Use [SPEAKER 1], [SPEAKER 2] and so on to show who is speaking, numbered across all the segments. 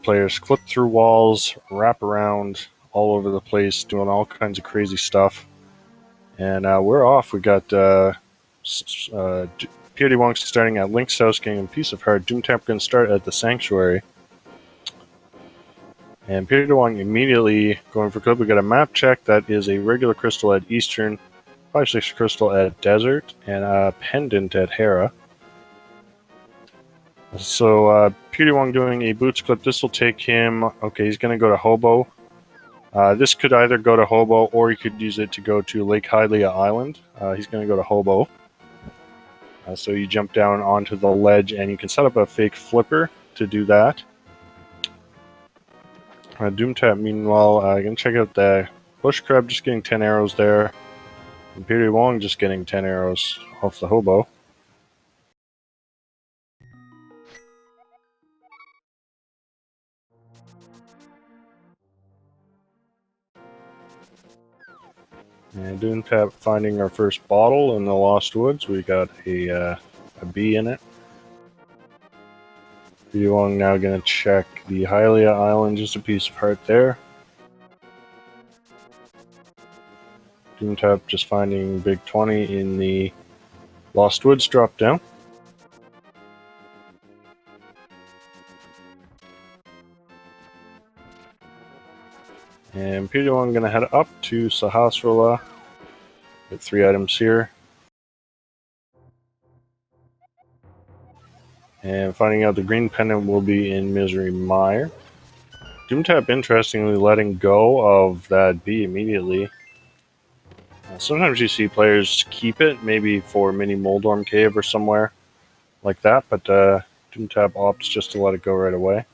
[SPEAKER 1] players clip through walls, wrap around all over the place, doing all kinds of crazy stuff. And we're off. We got prdwong starting at Link's house, getting a piece of heart. Doomtap going to start at the sanctuary. And prdwong immediately going for clip. We got a map check. That is a regular crystal at Eastern, 5-6 crystal at Desert, and a pendant at Hera. So prdwong doing a boots clip. This will take him. Okay, he's going to go to Hobo. This could either go to Hobo or he could use it to go to Lake Hylia Island. He's going to go to Hobo. So you jump down onto the ledge and you can set up a fake flipper to do that. Doomtap, meanwhile, going to check out the bush crab, just getting 10 arrows there. And prdwong just getting 10 arrows off the Hobo. And Doomtap finding our first bottle in the Lost Woods. We got a bee in it. prdwong now going to check the Hylia Island, just a piece of heart there. Doomtap just finding big 20 in the Lost Woods drop down. And prdwong going to head up to Sahasrahla. Get 3 items here. And finding out the green pendant will be in Misery Mire. Doomtap, interestingly, letting go of that bee immediately. Sometimes you see players keep it, maybe for Mini Moldorm Cave or somewhere like that, but Doomtap opts just to let it go right away.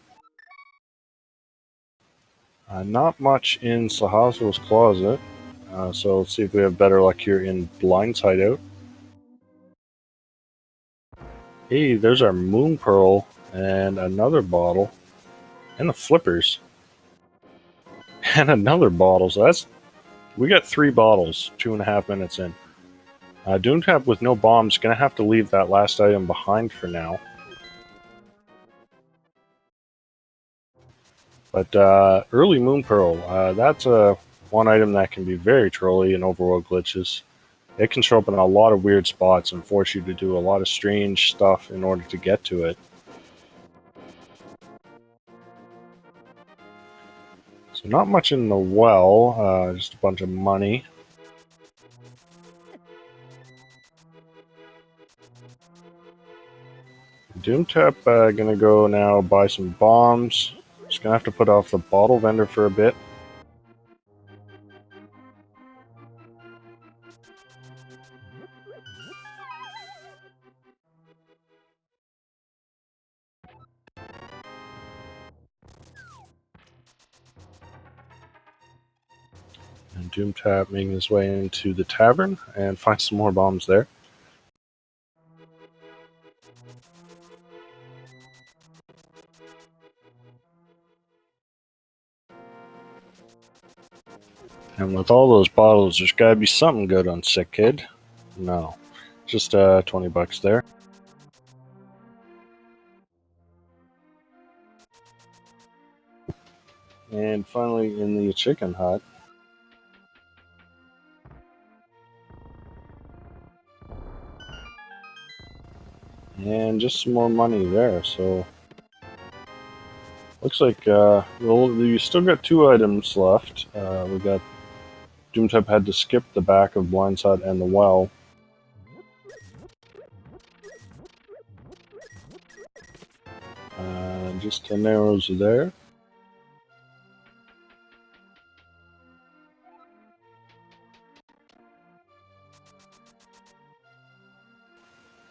[SPEAKER 1] Not much in Sahasrah's closet, so let's see if we have better luck here in Blind's hideout. Hey, there's our Moon Pearl and another bottle, and the flippers, and another bottle. So we got 3 bottles, 2.5 minutes in. Doomtap with no bombs, gonna have to leave that last item behind for now. But early Moon Pearl, that's one item that can be very trolly in Overworld glitches. It can show up in a lot of weird spots and force you to do a lot of strange stuff in order to get to it. So not much in the well, just a bunch of money. Doomtap gonna go now buy some bombs. Just gonna have to put off the bottle vendor for a bit. And Doomtap making his way into the tavern and find some more bombs there. And with all those bottles, there's gotta be something good on Sick Kid. No. Just 20 bucks there. And finally in the chicken hut. And just some more money there, so looks like well, you still got 2 items left. We got Doomtap had to skip the back of Blind's hut and the well. Just 10 arrows there.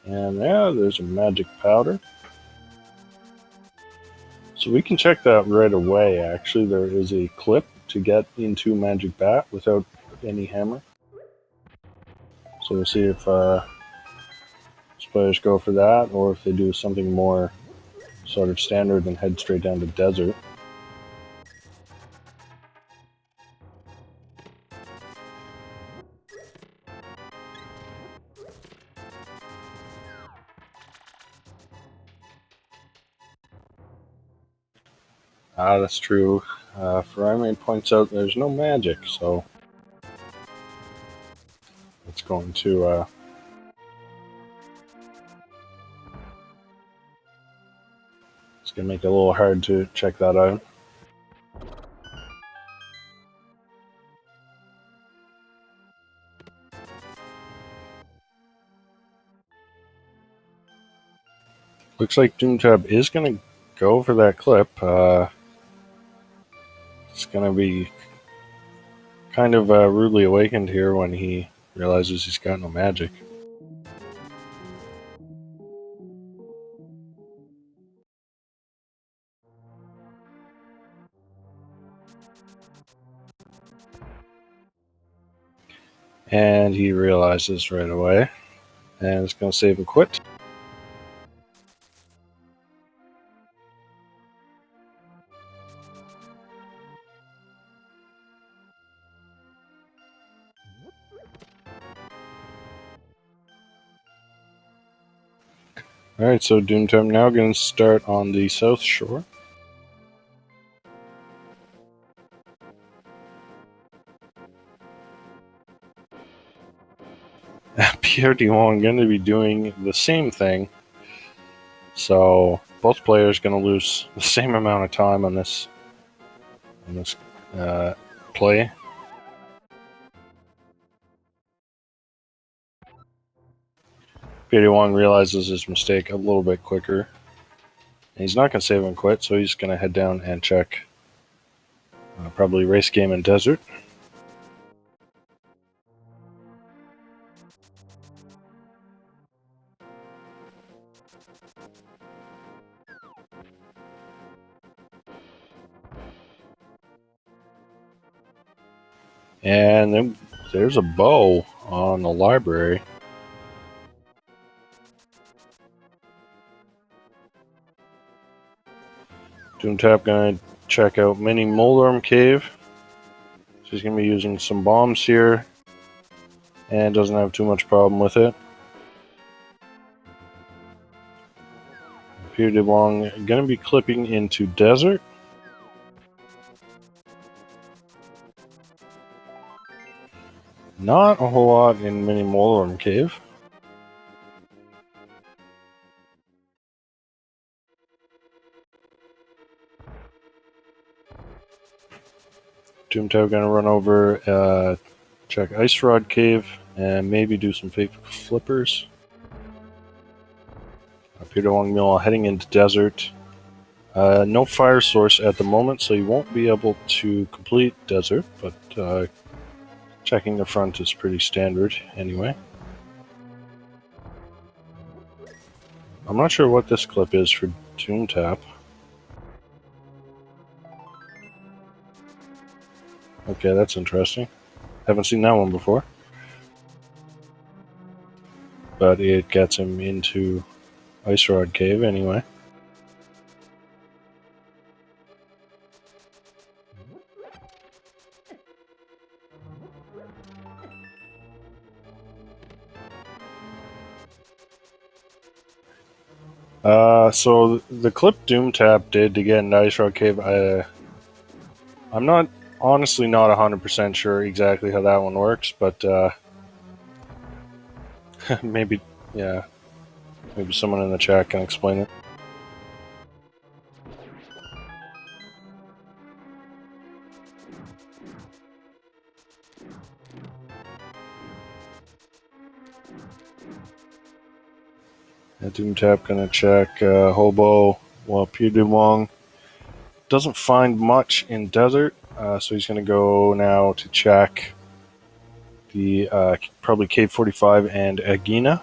[SPEAKER 1] And yeah, there's a magic powder. So we can check that right away, actually. There is a clip to get into Magic Bat without any hammer. So we'll see if players go for that, or if they do something more sort of standard and head straight down to Desert. Ah, that's true. Ferrari points out there's no magic, so it's going to it's going to make it a little hard to check that out. Looks like Doomtap is going to go for that clip. It's going to be kind of rudely awakened here when he realizes he's got no magic. And he realizes right away. And it's going to save and quit. Alright, so Doomtap now going to start on the south shore. prdwong going to be doing the same thing. So both players going to lose the same amount of time on this play. prdwong realizes his mistake a little bit quicker. And he's not going to save and quit, so he's going to head down and check probably race game and desert. And then there's a bow on the library. Doomtap gonna check out Mini Molarm Cave. So he's gonna be using some bombs here, and doesn't have too much problem with it. prdwong gonna be clipping into desert. Not a whole lot in Mini Molarm Cave. Doomtap gonna run over, check Ice Rod Cave, and maybe do some fake flippers. prdwong Mill heading into desert. No fire source at the moment, so you won't be able to complete desert, but checking the front is pretty standard anyway. I'm not sure what this clip is for Doomtap. Okay, that's interesting. Haven't seen that one before. But it gets him into Ice Rod Cave anyway. So the clip Doomtap did to get into Ice Rod Cave, I'm not honestly not 100% sure exactly how that one works, but maybe, yeah, maybe someone in the chat can explain it. Doomtap gonna check Hobo, while prdwong doesn't find much in desert, so he's gonna go now to check the probably Cave 45 and Agina.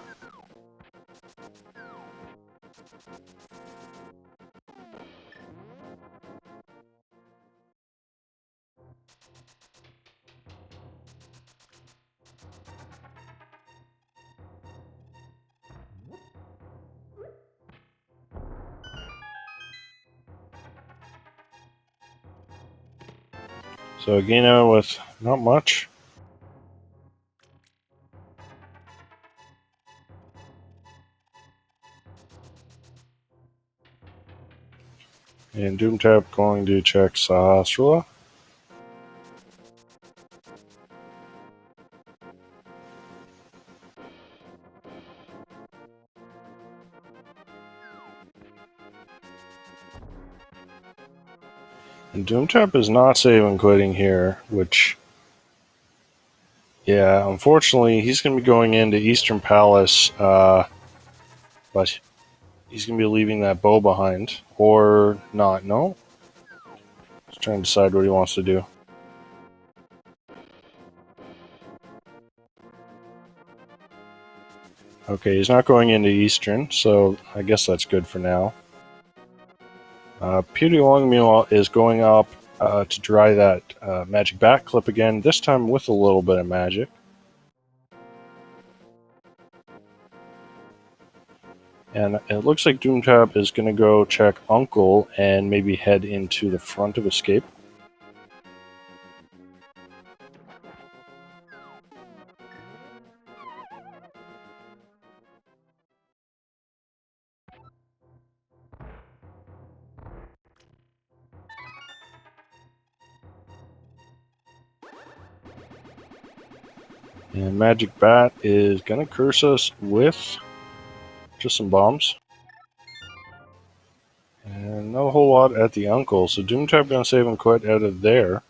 [SPEAKER 1] So Agina with not much. And Doomtap going to check Sahasrahla. And Doomtap is not saving quitting here, which, yeah, unfortunately, he's going to be going into Eastern Palace, but he's going to be leaving that bow behind. Or not, no? He's trying to decide what he wants to do. Okay, he's not going into Eastern, so I guess that's good for now. prdwong, meanwhile, is going up to try that magic bat clip again, this time with a little bit of magic. And it looks like Doomtap is going to go check Uncle and maybe head into the front of Escape. And Magic Bat is going to curse us with just some bombs. And not a whole lot at the Uncle, so Doomtap going to save and quit out of there.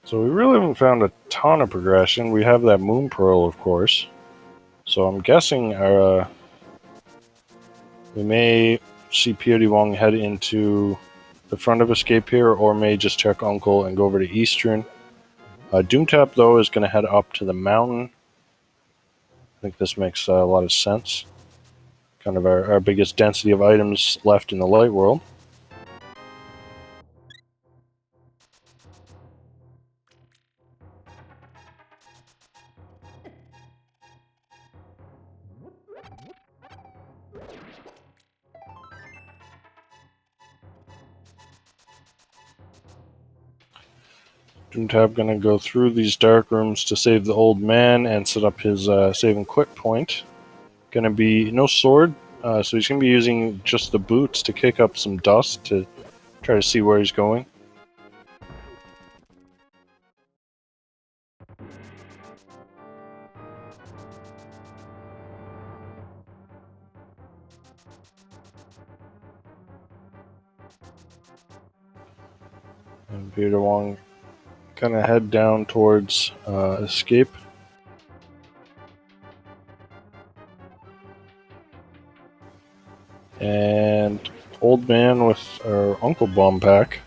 [SPEAKER 1] So we really haven't found a ton of progression. We have that Moon Pearl, of course. So I'm guessing we may see prdwong head into the front of Escape here, or may just check Uncle and go over to Eastern. Doomtap, though, is going to head up to the mountain. I think this makes a lot of sense. Kind of our biggest density of items left in the light world. Doomtap going to go through these dark rooms to save the old man and set up his save and quit point. Going to be no sword, so he's going to be using just the boots to kick up some dust to try to see where he's going. And prdwong kind of head down towards Escape. And old man with our Uncle Bomb Pack.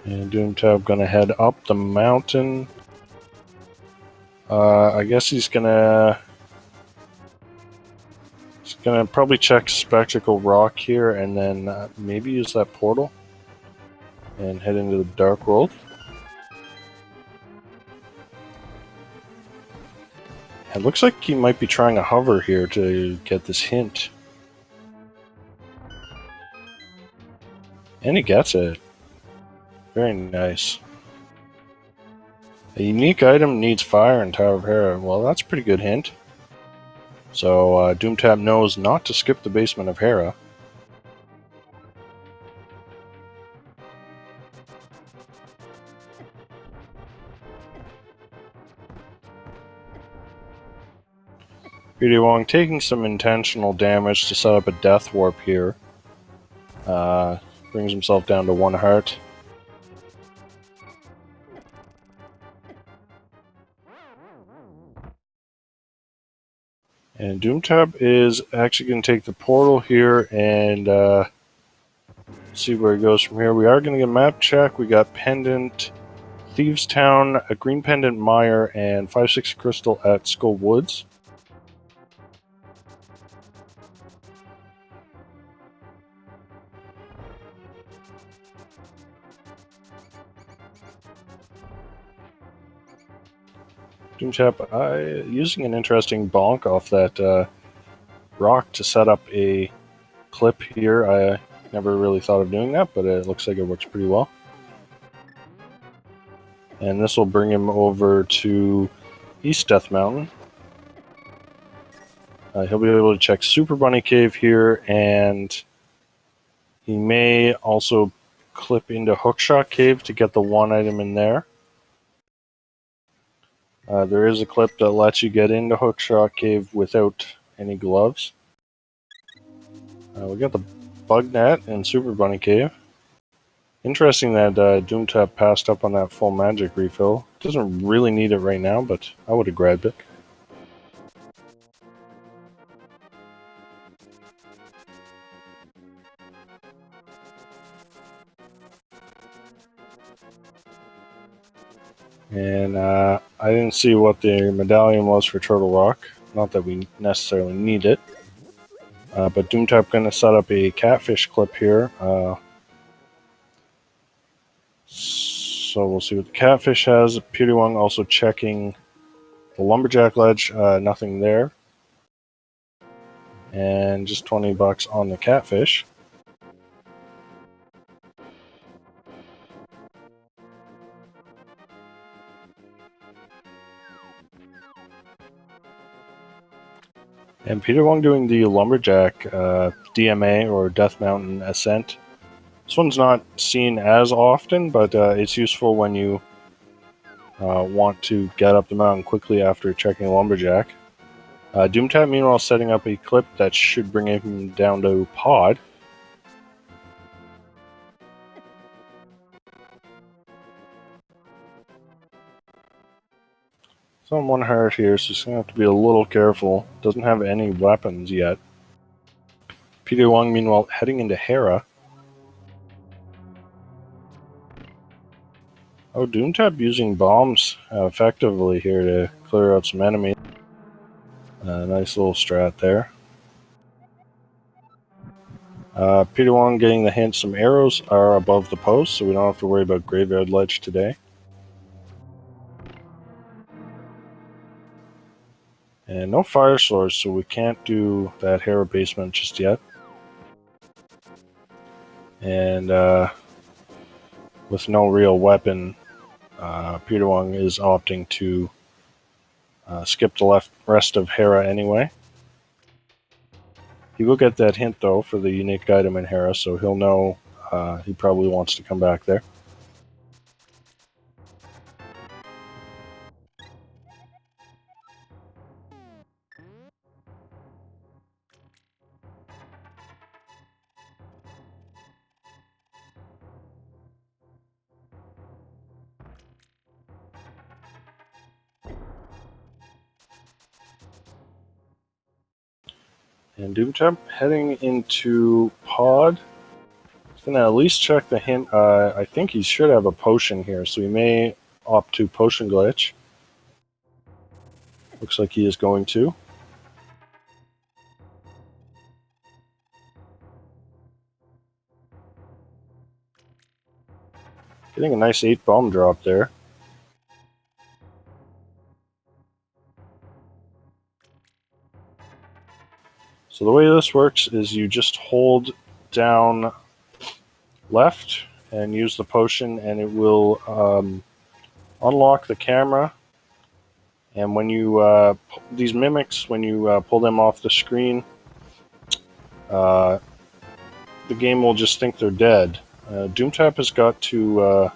[SPEAKER 1] And Doomtap gonna head up the mountain. I guess he's gonna probably check Spectacle Rock here, and then maybe use that portal and head into the Dark World. It looks like he might be trying a hover here to get this hint. And he gets it. Very nice. A unique item needs fire in Tower of Hera. Well, that's a pretty good hint. So Doomtap knows not to skip the basement of Hera. prdwong taking some intentional damage to set up a death warp here. Brings himself down to 1 heart. And Doomtap is actually going to take the portal here and see where he goes from here. We are going to get a map check. We got Pendant, Thieves Town, a Green Pendant Mire, and 5-6 Crystal at Skull Woods. Doomtap using an interesting bonk off that rock to set up a clip here. I never really thought of doing that, but it looks like it works pretty well. And this will bring him over to East Death Mountain. He'll be able to check Super Bunny Cave here, and he may also clip into Hookshot Cave to get the one item in there. There is a clip that lets you get into Hookshot Cave without any gloves. We got the Bug Net in Super Bunny Cave. Interesting that Doomtap passed up on that full magic refill. Doesn't really need it right now, but I would have grabbed it. And I didn't see what the medallion was for Turtle Rock. Not that we necessarily need it. But Doomtap going to set up a catfish clip here. So we'll see what the catfish has. prdwong also checking the lumberjack ledge. Nothing there. And just 20 bucks on the catfish. And prdwong doing the lumberjack DMA or Death Mountain Ascent. This one's not seen as often, but it's useful when you want to get up the mountain quickly after checking lumberjack. Doomtap, meanwhile, setting up a clip that should bring him down to pod. It's on one heart here, so he's going to have to be a little careful. Doesn't have any weapons yet. prdwong, meanwhile, heading into Hera. Oh, Doomtap using bombs effectively here to clear out some enemies. Nice little strat there. prdwong getting the hint some arrows are above the post, so we don't have to worry about Graveyard Ledge today. And no fire source, so we can't do that Hera basement just yet. And with no real weapon, prdwong is opting to skip the rest of Hera anyway. He will get that hint though for the unique item in Hera, so he'll know he probably wants to come back there. And Doomtap heading into pod. He's going to at least check the hint. I think he should have a potion here, so he may opt to potion glitch. Looks like he is going to. Getting a nice 8 bomb drop there. So the way this works is you just hold down left and use the potion, and it will unlock the camera. And when you these mimics, when you pull them off the screen, the game will just think they're dead. Doomtap has got to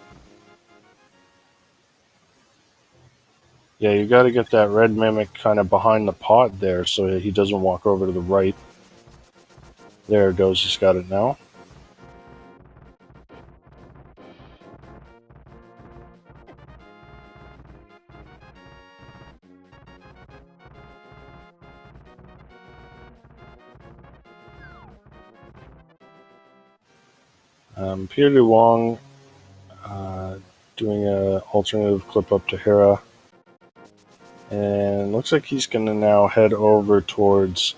[SPEAKER 1] yeah, you got to get that red mimic kind of behind the pot there so he doesn't walk over to the right. There it goes, he's got it now. prdwong doing an alternative clip up to Hera. And looks like he's going to now head over towards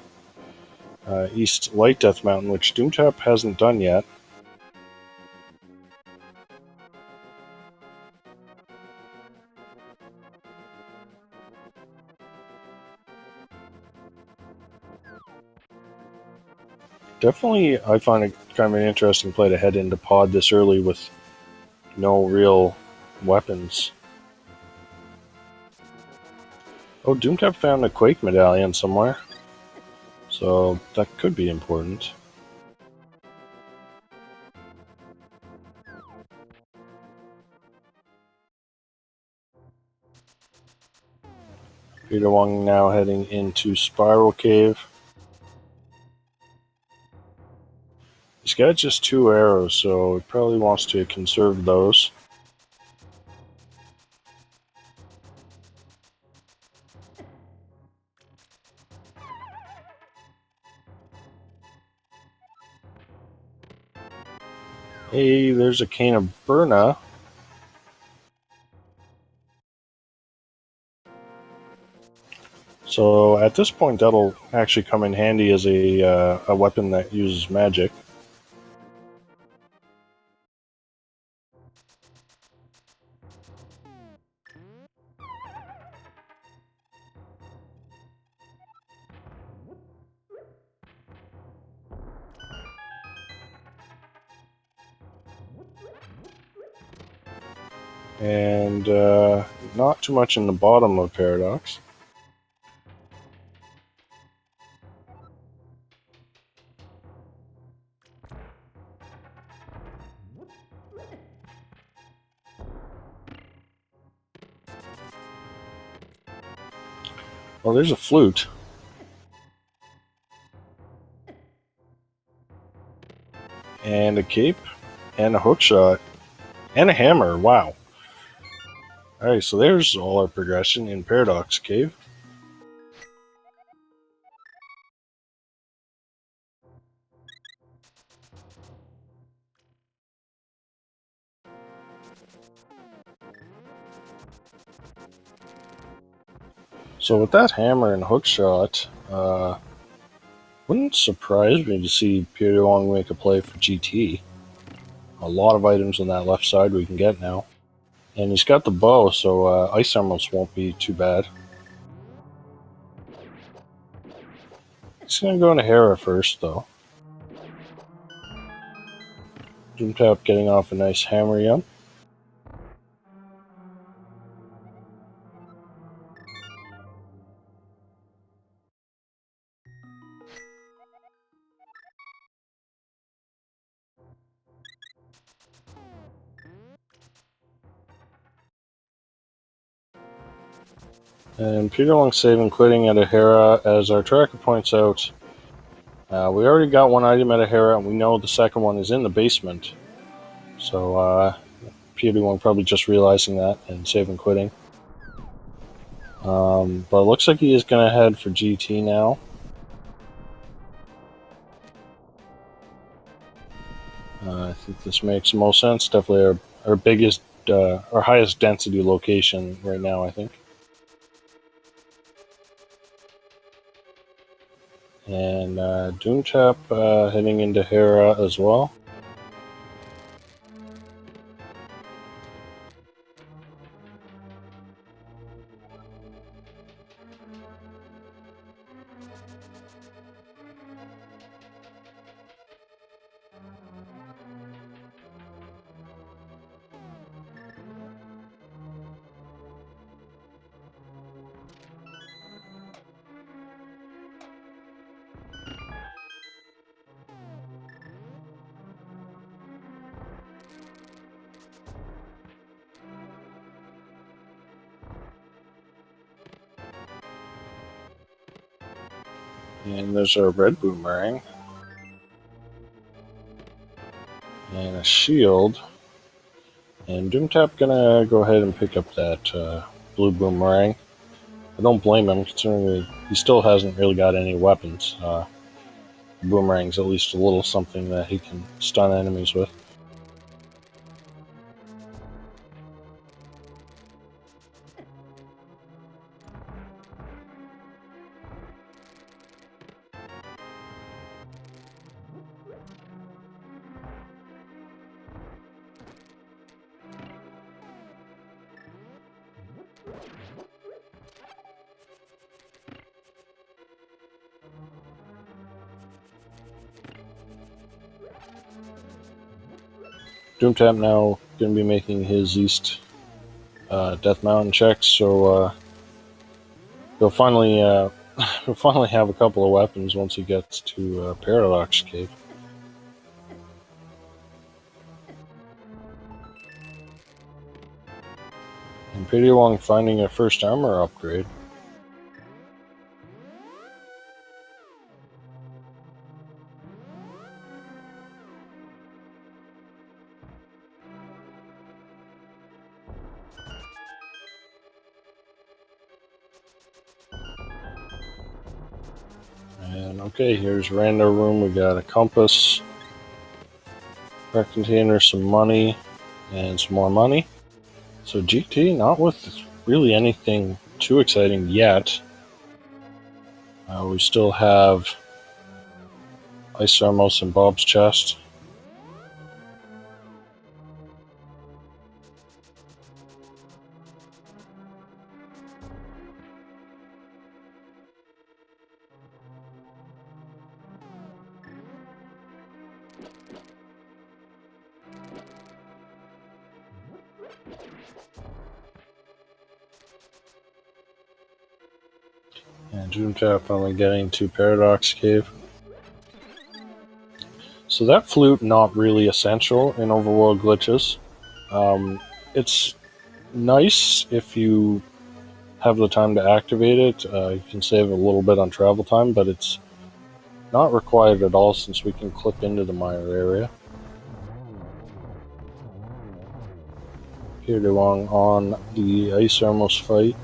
[SPEAKER 1] East Light Death Mountain, which Doomtap hasn't done yet. Definitely, I find it kind of an interesting play to head into pod this early with no real weapons. Oh, Doomtap found a Quake medallion somewhere. So that could be important. prdwong now heading into Spiral Cave. He's got just 2 arrows, so he probably wants to conserve those. Hey, there's a cane of Burna. So at this point, that'll actually come in handy as a weapon that uses magic. And not too much in the bottom of Paradox. Well, there's a flute. And a cape. And a hookshot. And a hammer. Wow. Alright, so there's all our progression in Paradox Cave. So with that hammer and hookshot, wouldn't surprise me to see prdwong make a play for GT. A lot of items on that left side we can get now. And he's got the bow, so Ice Emeralds won't be too bad. He's going to go into Hera first, though. Doomtap getting off a nice hammer yum. And prdwong saving quitting at a Hera, as our tracker points out. We already got one item at a Hera, and we know the second one is in the basement. So prdwong probably just realizing that and saving quitting. But it looks like he is going to head for GT now. I think this makes the most sense. Definitely our biggest, our highest density location right now, I think. And Doomtap heading into Hera as well. And there's a red boomerang. And a shield. And Doomtap gonna go ahead and pick up that blue boomerang. I don't blame him, considering he still hasn't really got any weapons. Boomerang's at least a little something that he can stun enemies with. Doomtap now going to be making his East Death Mountain checks, so He'll finally he'll finally have a couple of weapons once he gets to Paradox Cave. And prdwong finding a first armor upgrade. And okay, here's Rando Room. We got a compass, red container, some money, and some more money. So GT, not with really anything too exciting yet. We still have Ice Armos in Bob's chest. And Doomtap finally getting to Paradox Cave. So that flute, not really essential in Overworld glitches. It's nice if you have the time to activate it. You can save a little bit on travel time, but it's not required at all since we can clip into the mire area. prdwong on the Ice Armos fight.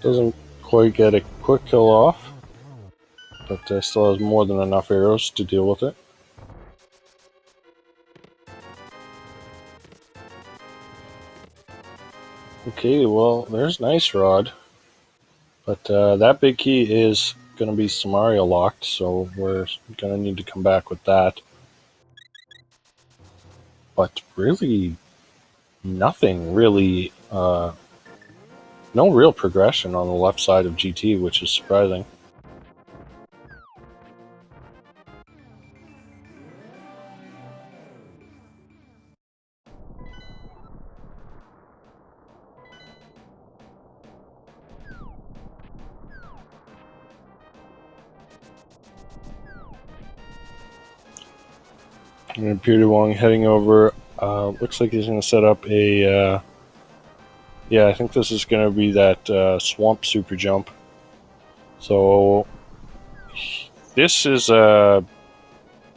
[SPEAKER 1] Doesn't quite get a quick kill off, but still has more than enough arrows to deal with it. Okay, well, there's Nice Rod, but that big key is going to be Samaria locked, so we're going to need to come back with that. But really, nothing really, no real progression on the left side of GT, which is surprising. And prdwong heading over. Looks like he's going to set up a. Yeah, I think this is going to be that swamp super jump. So this is a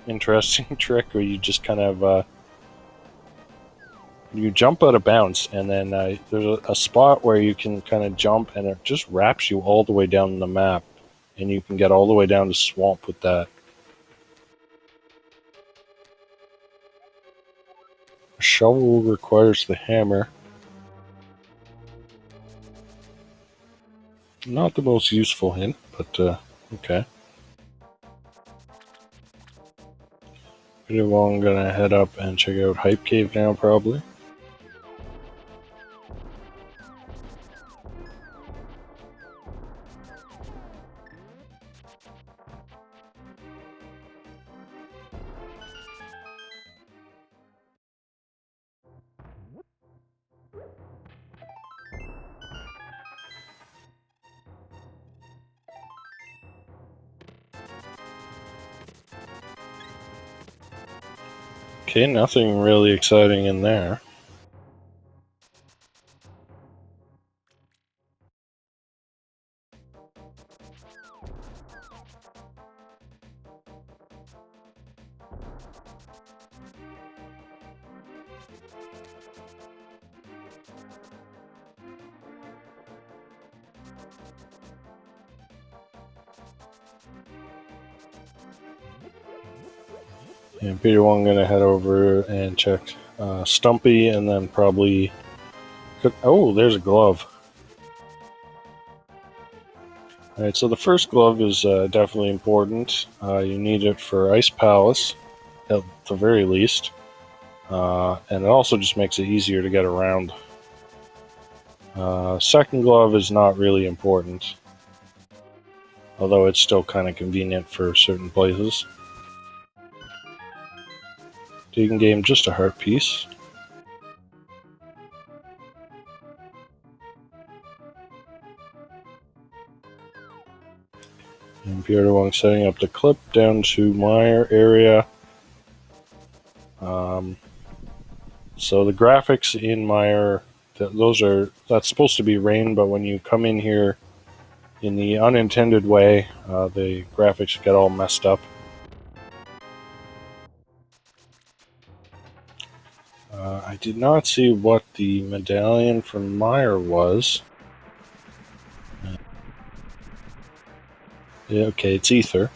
[SPEAKER 1] interesting trick where you just kind of you jump out of bounds, and then there's a spot where you can kind of jump, and it just wraps you all the way down the map, and you can get all the way down to swamp with that. A shovel requires the hammer. Not the most useful hint, but okay. I'm gonna head up and check out Hype Cave now, probably. Okay, nothing really exciting in there. And prdwong gonna head over and check Stumpy, and then probably. Oh, there's a glove. Alright, so the first glove is definitely important. You need it for Ice Palace, at the very least. And it also just makes it easier to get around. Second glove is not really important, although it's still kind of convenient for certain places. Taking game just a heart piece. And prdwong setting up the clip down to Meyer area. So the graphics in Meyer, that's supposed to be rain, but when you come in here in the unintended way, the graphics get all messed up. I did not see what the medallion from Meyer was. Yeah, okay, it's ether.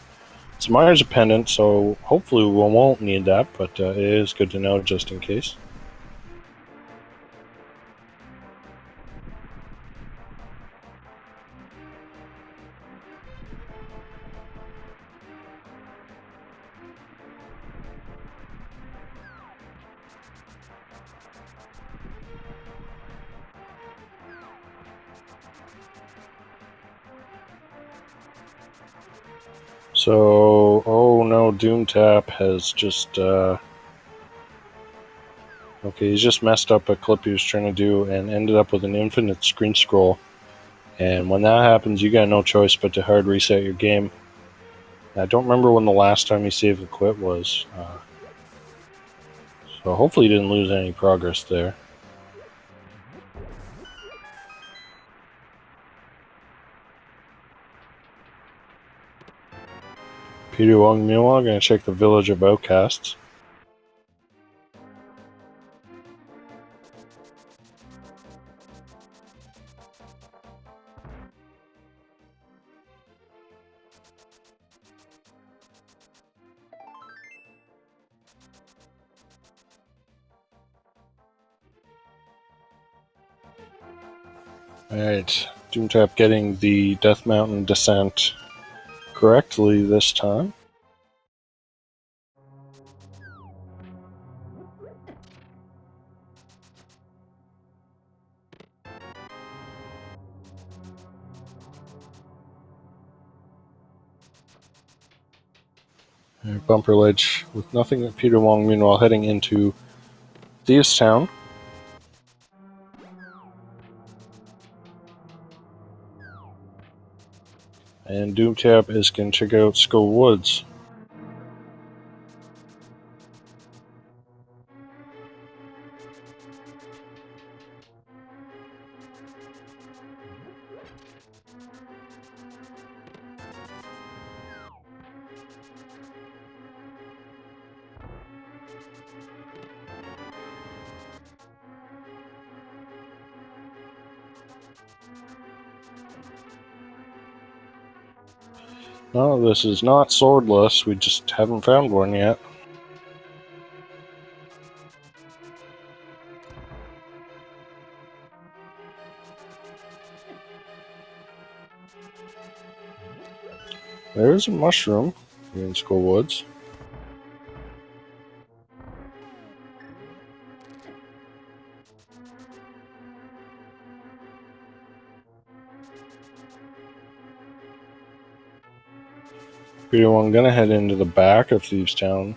[SPEAKER 1] So Meyer's a pendant, so hopefully we won't need that, but it is good to know just in case. So, oh no, Doomtap has just, okay, he's just messed up a clip he was trying to do and ended up with an infinite screen scroll. And when that happens, you got no choice but to hard reset your game. I don't remember when the last time he saved the quit was, so hopefully he didn't lose any progress there. prdwong, meanwhile, gonna check the village of outcasts. Alright, Doomtap getting the Death Mountain descent correctly this time. Bumper ledge with nothing. prdwong, meanwhile, heading into Thieves Town. And Doomtap is going to check out Skull Woods. No, this is not swordless. We just haven't found one yet. There's a mushroom here in Skull Woods. prdwong gonna head into the back of Thieves Town.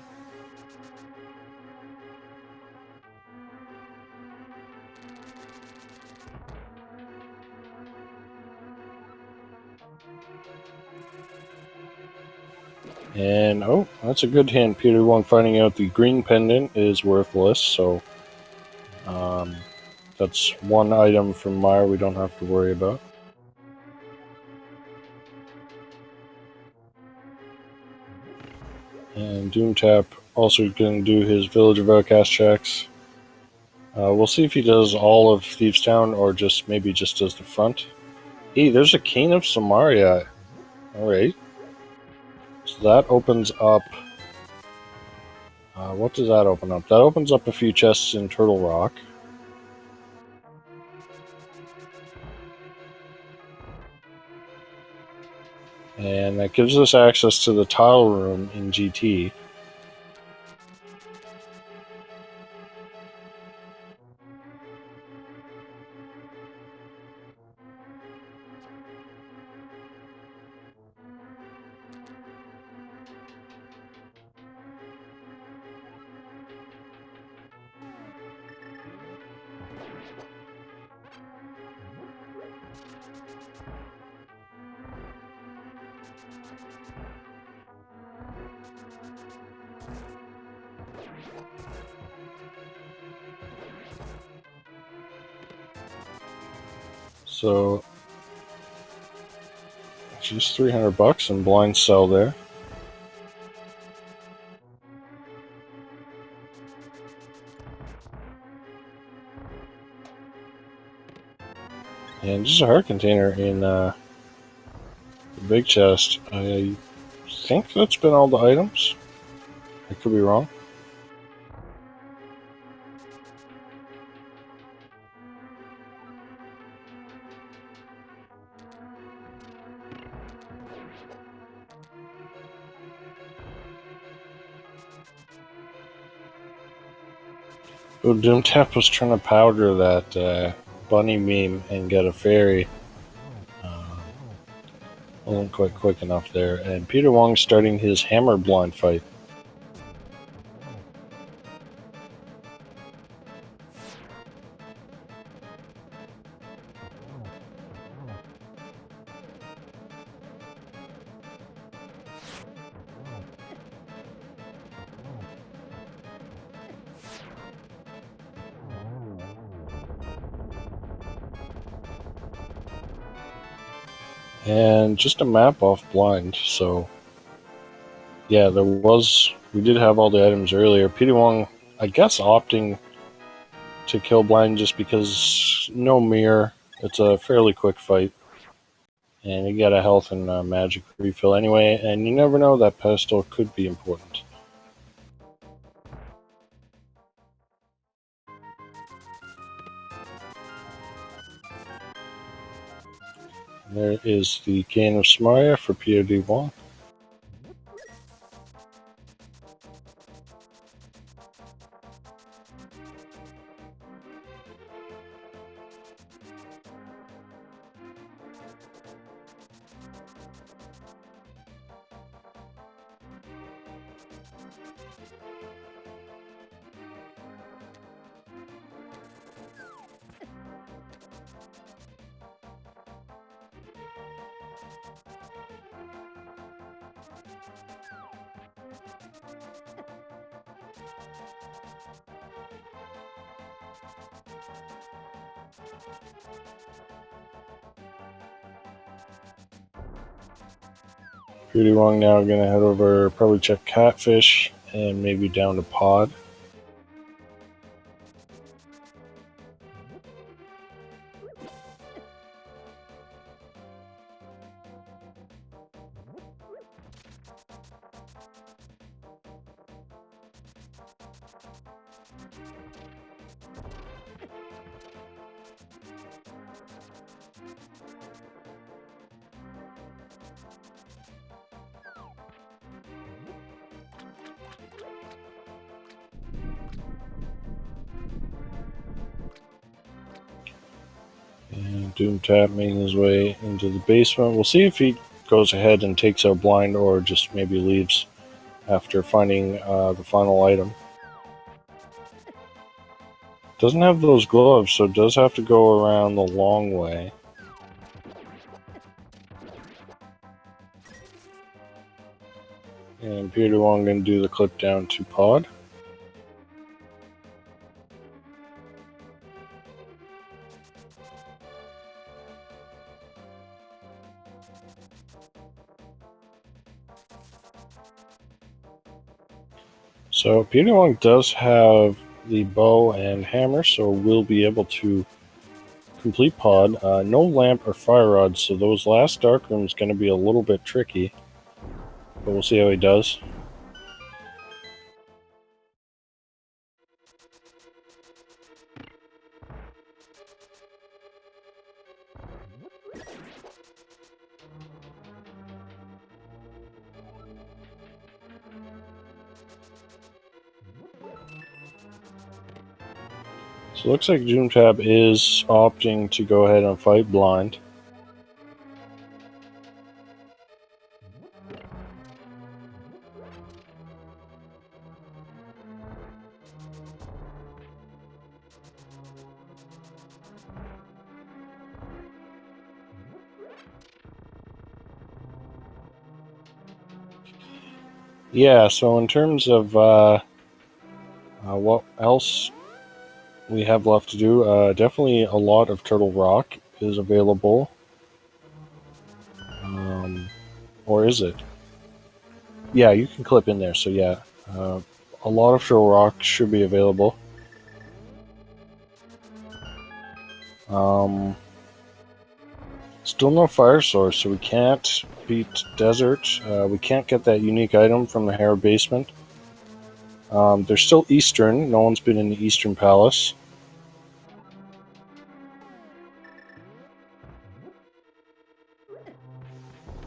[SPEAKER 1] And oh, that's a good hint. prdwong finding out the green pendant is worthless, so that's one item from Meyer we don't have to worry about. And Doomtap also going to do his Village of Outcast checks. We'll see if he does all of Thieves Town or maybe just does the front. Hey, there's a Cane of Samaria. Alright. So that opens up... what does that open up? That opens up a few chests in Turtle Rock. And that gives us access to the tile room in GT. So, just $300 in blind sell there. And just a heart container in the big chest. I think that's been all the items. I could be wrong. Oh, Doomtap was trying to powder that bunny meme and get a fairy. Wasn't quite quick enough there. And prdwong starting his hammer blind fight. And just a map off blind, so yeah, we did have all the items earlier. prdwong, I guess, opting to kill blind just because no mirror. It's a fairly quick fight. And you get a health and magic refill anyway, and you never know, that pedestal could be important. And there is the Cane of Samaria for prdwong. prdwong now gonna head over, probably check catfish, and maybe down to pod. And Doomtap making his way into the basement. We'll see if he goes ahead and takes out blind or just maybe leaves after finding the final item. Doesn't have those gloves, so does have to go around the long way. And prdwong gonna do the clip down to pod. So prdwong does have the bow and hammer, so we'll be able to complete pod. No lamp or fire rod, so those last dark rooms going to be a little bit tricky, but we'll see how he does. So it looks like Doomtap is opting to go ahead and fight blind. Yeah, so in terms of What else we have left to do? Definitely a lot of Turtle Rock is available. Or is it? Yeah, you can clip in there, so yeah. A lot of Turtle Rock should be available. Still no fire source, so we can't beat Desert. We can't get that unique item from the Hera basement. There's still Eastern. No one's been in the Eastern Palace.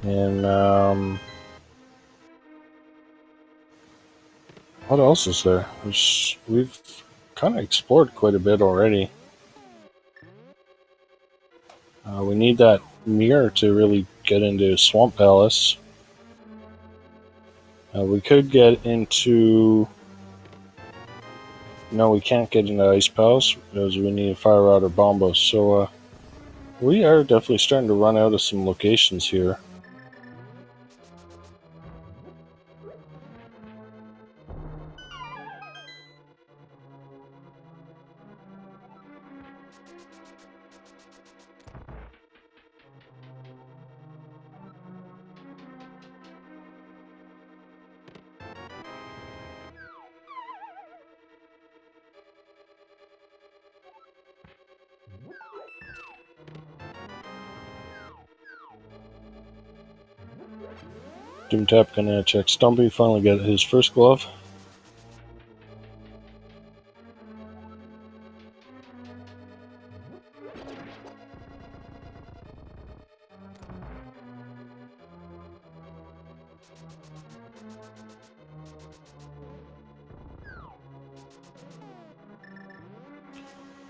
[SPEAKER 1] And what else is there? We've kind of explored quite a bit already. We need that mirror to really get into Swamp Palace. We could get into... No, we can't get into Ice Palace because we need a Fire Rod or Bombos. So we are definitely starting to run out of some locations here. Doomtap gonna check Stumpy, finally get his first glove.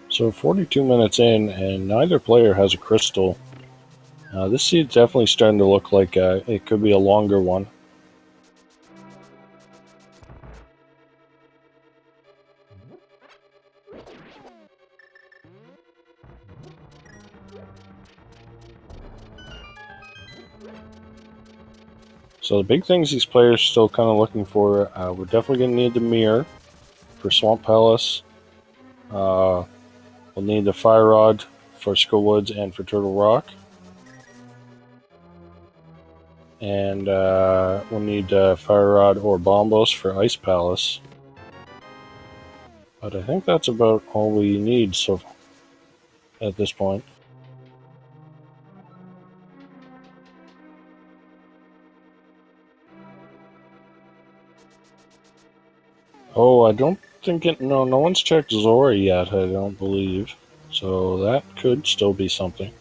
[SPEAKER 1] So 42 minutes in, and neither player has a crystal. This seed's definitely starting to look like it could be a longer one. So the big things these players are still kind of looking for, we're definitely going to need the mirror for Swamp Palace. We'll need the Fire Rod for Skull Woods and for Turtle Rock. And we'll need Fire Rod or Bombos for Ice Palace. But I think that's about all we need at this point. Oh, I don't think it... No one's checked Zora yet, I don't believe. So that could still be something.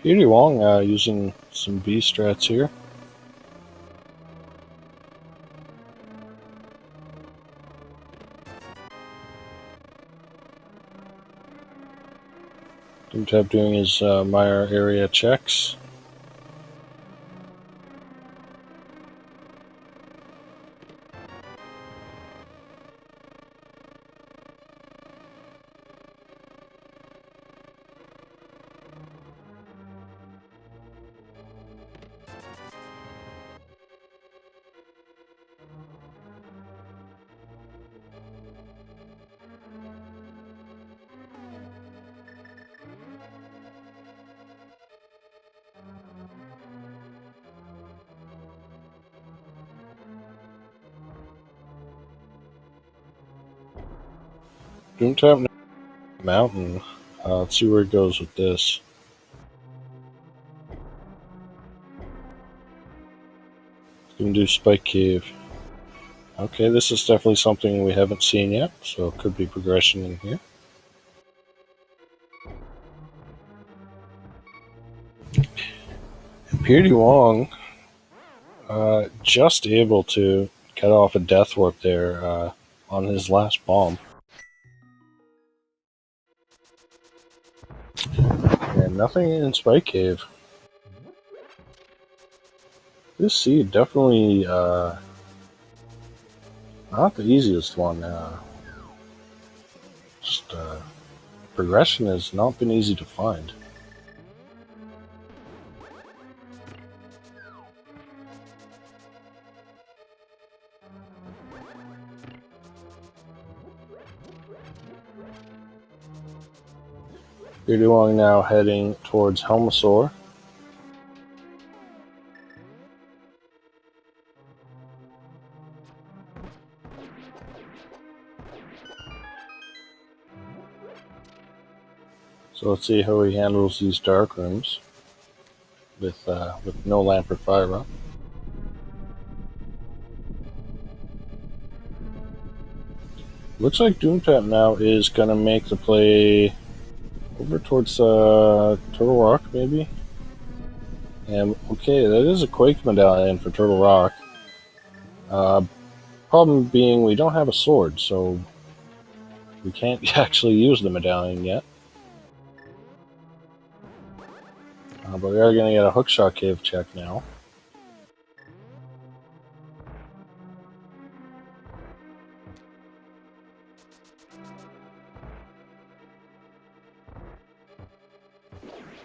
[SPEAKER 1] prdwong using some B strats here. Doomtap doing his Meyer area checks. Doomtap Mountain. Let's see where it goes with this. Gonna do Spike Cave. Okay, this is definitely something we haven't seen yet, so it could be progression in here. prdwong just able to get off a death warp there on his last bomb. And nothing in Spike Cave. This seed definitely not the easiest one. Just progression has not been easy to find. prdwong now heading towards Helmasaur. So let's see how he handles these dark rooms with no lamp or fire up. Looks like Doomtap now is gonna make the play over towards Turtle Rock, maybe. And okay, that is a Quake medallion for Turtle Rock. Problem being, we don't have a sword, so we can't actually use the medallion yet. But we are going to get a hookshot cave check now.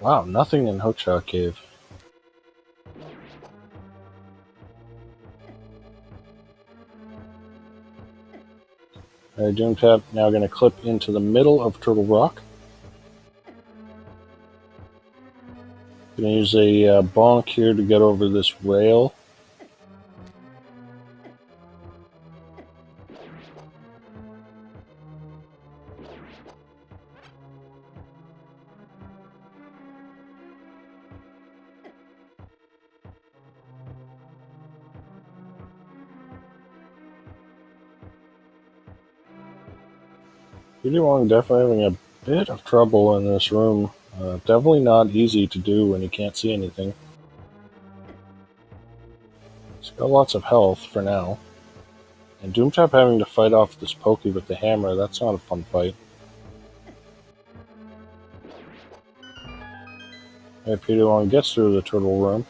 [SPEAKER 1] Wow, nothing in hookshot cave. Doomtap now going to clip into the middle of Turtle Rock. Going to use a bonk here to get over this rail. prdwong definitely having a bit of trouble in this room. Definitely not easy to do when you can't see anything. He's got lots of health for now. And Doomtap having to fight off this Pokey with the hammer, that's not a fun fight. prdwong gets through the turtle room.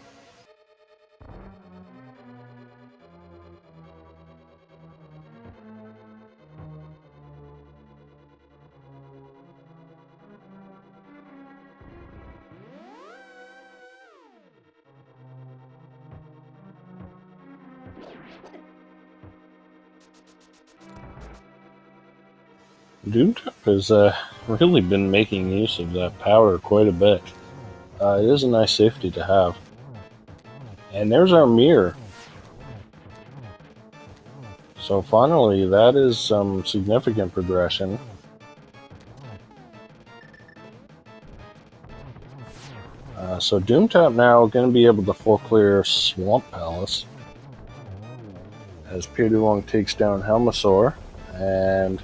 [SPEAKER 1] Doomtap has really been making use of that power quite a bit. It is a nice safety to have. And there's our mirror. So finally, that is some significant progression. So Doomtap now going to be able to full clear Swamp Palace as prdwong takes down Helmasaur, and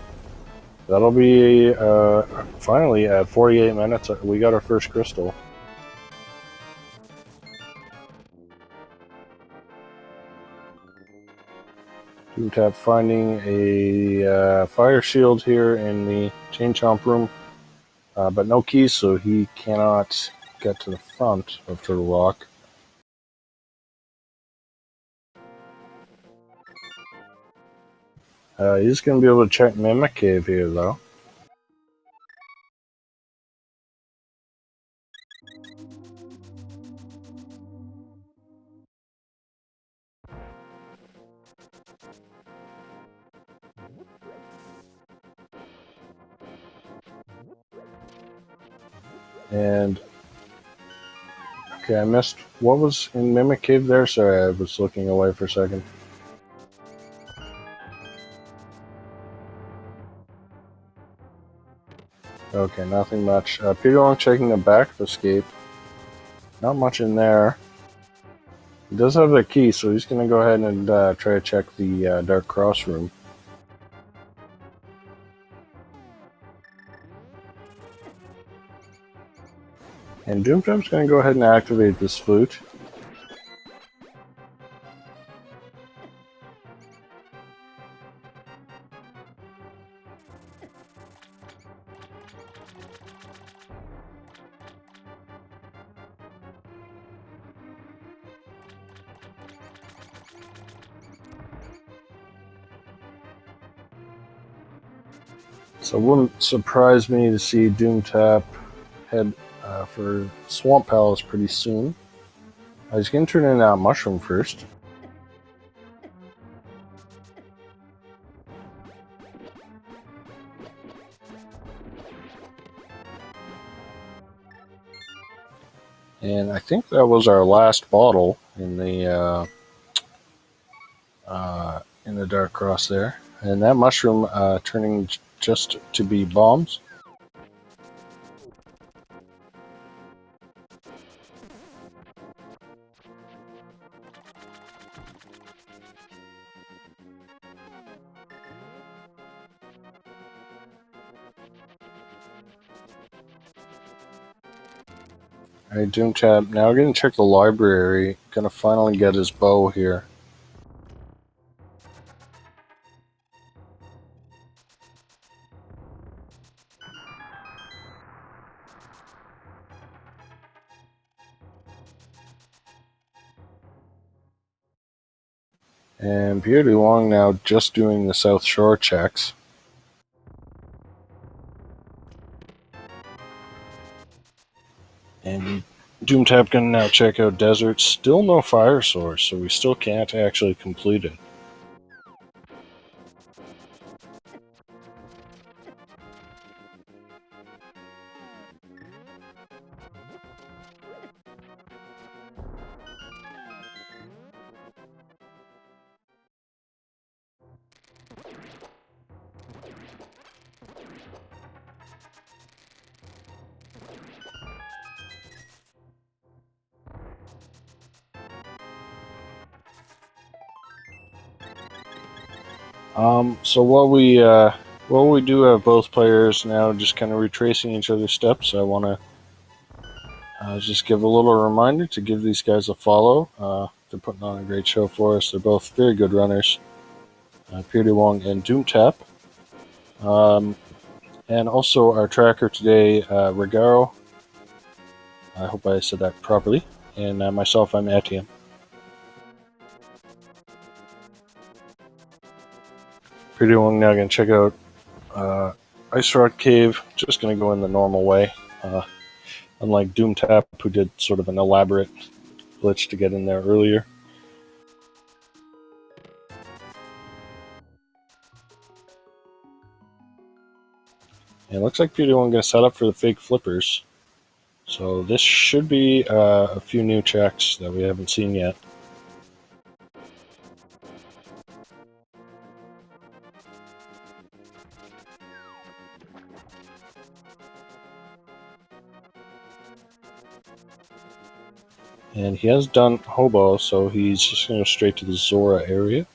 [SPEAKER 1] that'll be finally at 48 minutes. We got our first crystal. Doomtap finding a fire shield here in the Chain Chomp room, but no keys, so he cannot get to the front of Turtle Rock. He's going to be able to check Mimic Cave here, though. And okay, I missed what was in Mimic Cave there. Sorry, I was looking away for a second. Okay, nothing much. prdwong checking the back of Escape. Not much in there. He does have the key, so he's going to go ahead and try to check the Dark Cross room. And Doomtap's going to go ahead and activate this flute. So it wouldn't surprise me to see Doomtap head for Swamp Palace pretty soon. He's going to turn in that mushroom first. And I think that was our last bottle in the dark cross there. And that mushroom turning just to be bombs. Alright, Doomtap. Now we're going to check the library. Going to finally get his bow here. And prdwong now just doing the South Shore checks. And Doomtap can now check out Desert. Still no fire source, so we still can't actually complete it. So while we do have both players now just kind of retracing each other's steps, I want to just give a little reminder to give these guys a follow. They're putting on a great show for us. They're both very good runners, prdwong and Doomtap. And also our tracker today, Regaro. I hope I said that properly. And myself, I'm Etienne. prdwong now going to check out Ice Rock Cave. Just going to go in the normal way. Unlike Doomtap, who did sort of an elaborate glitch to get in there earlier. And it looks like prdwong going to set up for the fake flippers. So this should be a few new checks that we haven't seen yet. And he has done Hobo, so he's just going to go straight to the Zora area.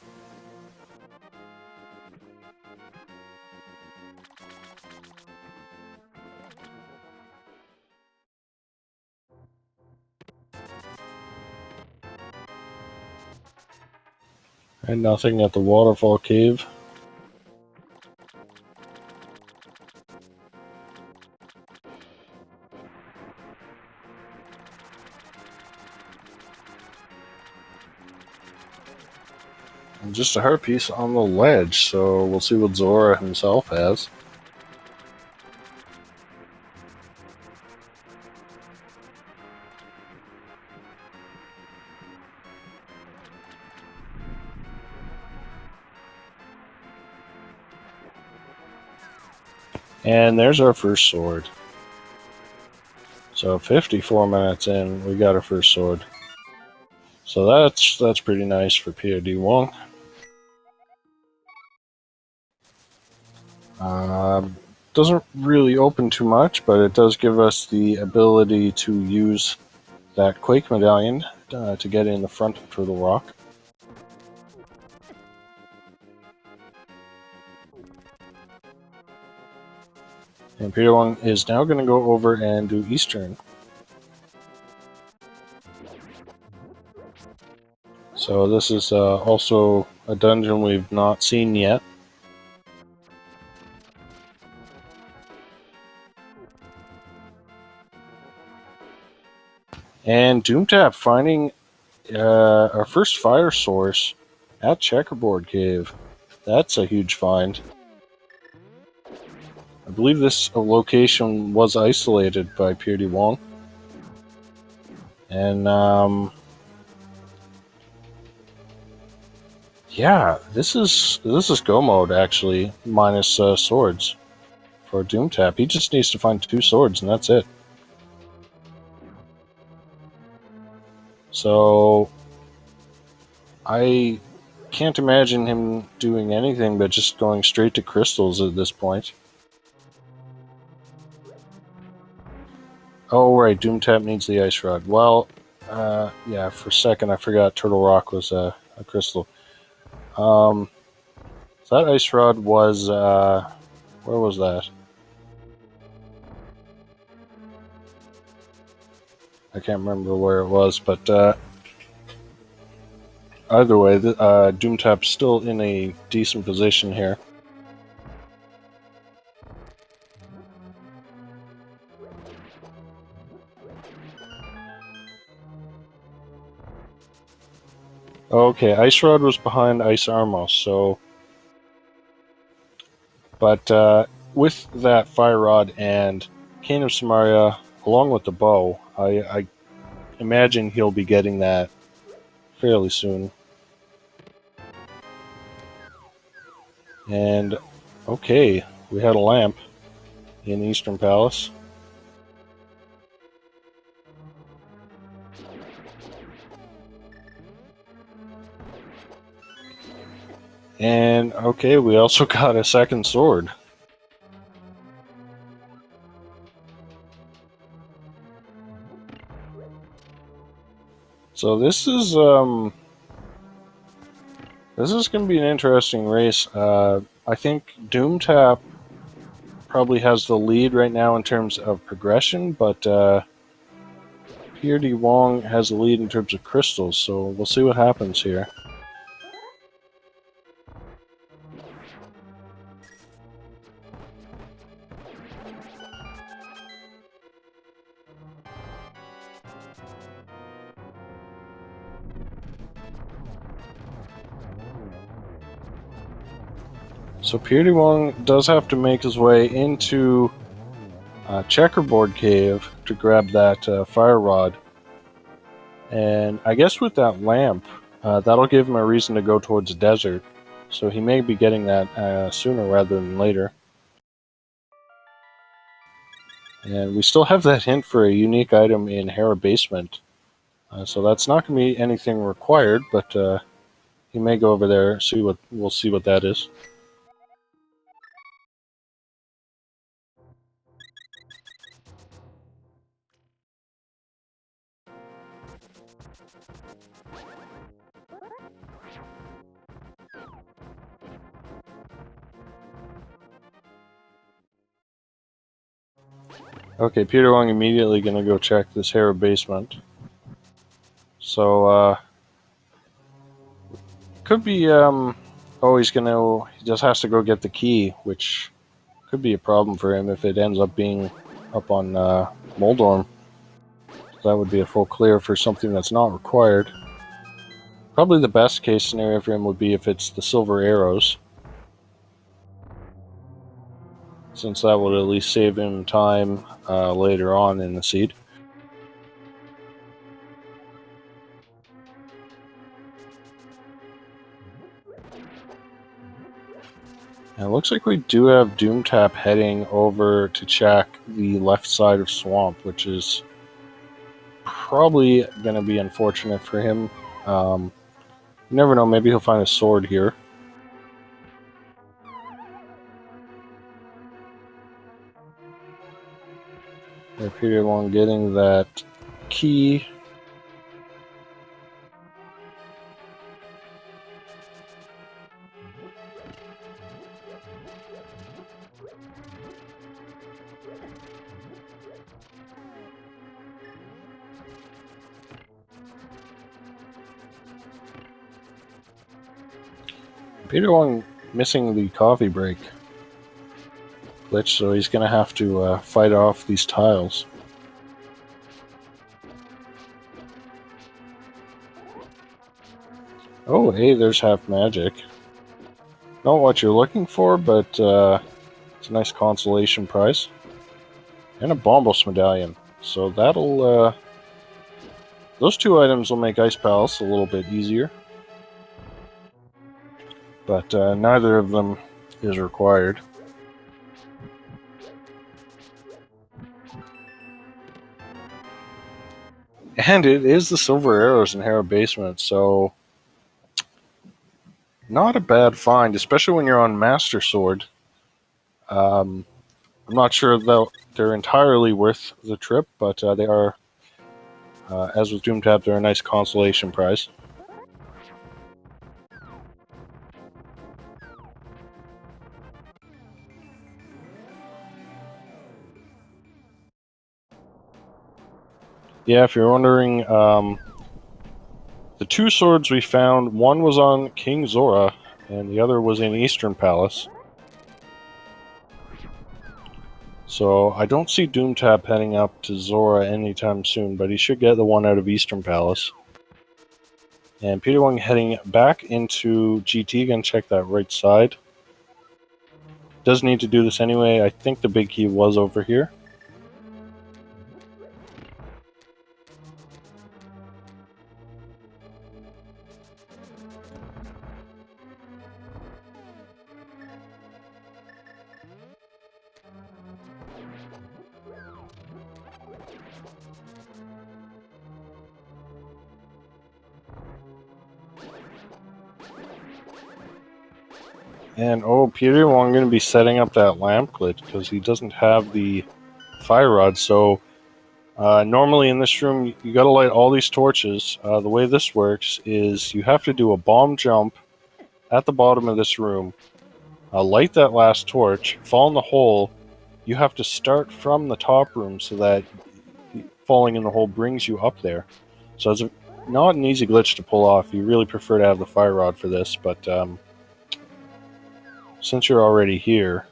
[SPEAKER 1] And nothing at the Waterfall Cave. And just a heart piece on the ledge, so we'll see what Zora himself has. And there's our first sword. So 54 minutes in, we got our first sword. So that's pretty nice for prdwong. Doesn't really open too much, but it does give us the ability to use that Quake medallion to get in the front of Turtle Rock. And prdwong is now going to go over and do Eastern. So this is also a dungeon we've not seen yet. And Doomtap finding our first fire source at Checkerboard Cave. That's a huge find. believe this location was isolated by prdwong. And, yeah, this is go mode, actually, minus swords for Doomtap. He just needs to find 2 swords, and that's it. So, I can't imagine him doing anything but just going straight to crystals at this point. Oh, right, Doomtap needs the ice rod. Well, yeah, for a second I forgot Turtle Rock was a crystal. So that ice rod was, where was that? I can't remember where it was, but either way, Doomtap's still in a decent position here. Okay, Ice Rod was behind Ice Armor, so... But with that Fire Rod and Cane of Samaria, along with the bow, I imagine he'll be getting that fairly soon. And, okay, we had a lamp in Eastern Palace. And, okay, we also got a second sword. So this is going to be an interesting race. I think Doomtap probably has the lead right now in terms of progression, but prdwong has the lead in terms of crystals, so we'll see what happens here. So prdwong does have to make his way into Checkerboard Cave to grab that fire rod. And I guess with that lamp, that'll give him a reason to go towards the desert. So he may be getting that sooner rather than later. And we still have that hint for a unique item in Hera Basement. So that's not going to be anything required, but he may go over there, we'll see what that is. Okay, prdwong immediately gonna go check this Hera Basement. So, could be, he just has to go get the key, which could be a problem for him if it ends up being up on Moldorm. That would be a full clear for something that's not required. Probably the best case scenario for him would be if it's the silver arrows, since that would at least save him time later on in the seed. And it looks like we do have Doomtap heading over to check the left side of Swamp, which is probably going to be unfortunate for him. You never know, maybe he'll find a sword here. prdwong getting that key. prdwong missing the coffee break glitch, so he's going to have to fight off these tiles. Oh, hey, there's half magic. Not what you're looking for, but It's a nice consolation prize. And a Bombos medallion. So that'll... those two items will make Ice Palace a little bit easier. But neither of them is required. And it is the Silver Arrows in Harrow Basement, so not a bad find, especially when you're on Master Sword. I'm not sure that they're entirely worth the trip, but they are, as with Doomtap, they're a nice consolation prize. Yeah, if you're wondering, the two swords we found, one was on King Zora, and the other was in Eastern Palace. So I don't see Doomtap heading up to Zora anytime soon, but he should get the one out of Eastern Palace. And prdwong heading back into GT, gonna check that right side. Does need to do this anyway. I think the big key was over here. And oh, prdwong going to be setting up that lamp glitch because he doesn't have the fire rod. So normally in this room, you got to light all these torches. The way this works is you have to do a bomb jump at the bottom of this room, light that last torch, fall in the hole. You have to start from the top room so that falling in the hole brings you up there. So it's not an easy glitch to pull off. You really prefer to have the fire rod for this, but since you're already here,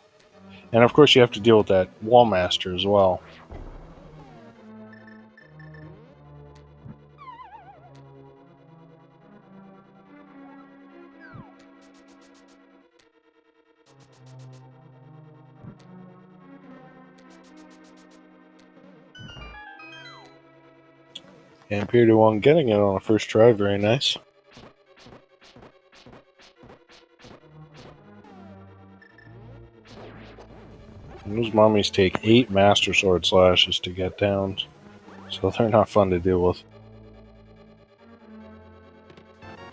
[SPEAKER 1] and of course you have to deal with that wall master as well. And prdwong getting it on the first try, very nice. And those mummies take 8 Master Sword slashes to get down, so they're not fun to deal with.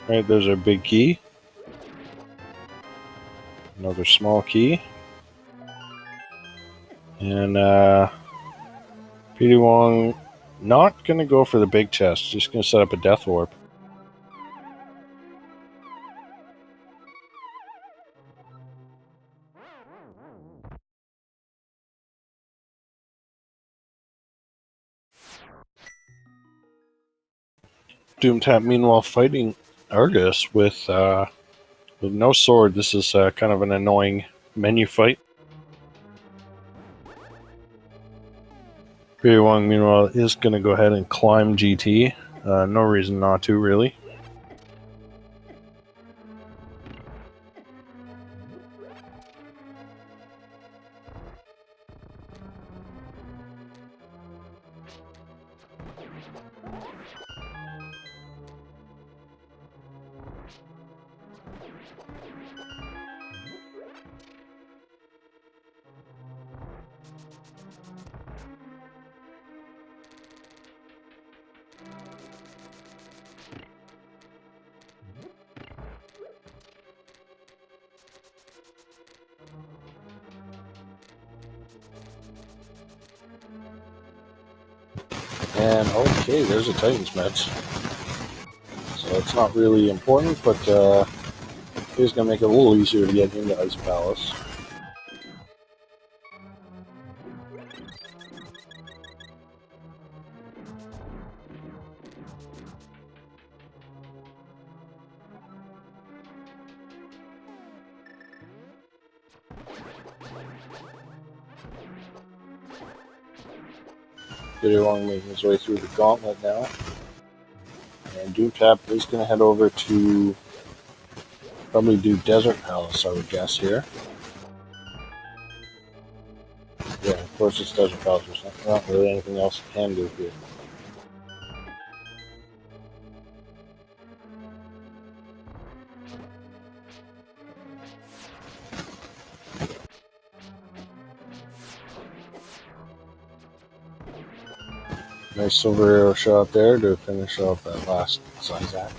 [SPEAKER 1] Alright, there's our big key. Another small key. And prdwong not going to go for the big chest, just going to set up a death warp. Doomtap, meanwhile, fighting Argus with no sword. This is kind of an annoying menu fight. prdwong, meanwhile, is going to go ahead and climb GT. No reason not to, really. And okay, there's a Titan's Mets. So it's not really important, but it's going to make it a little easier to get into Ice Palace. prdwong making his way through the gauntlet now. And Doomtap is going to head over to probably do Desert Palace, I would guess, here. course, it's Desert Palace. There's not really anything else you can do here. Nice silver arrow shot there to finish off that last Zizak.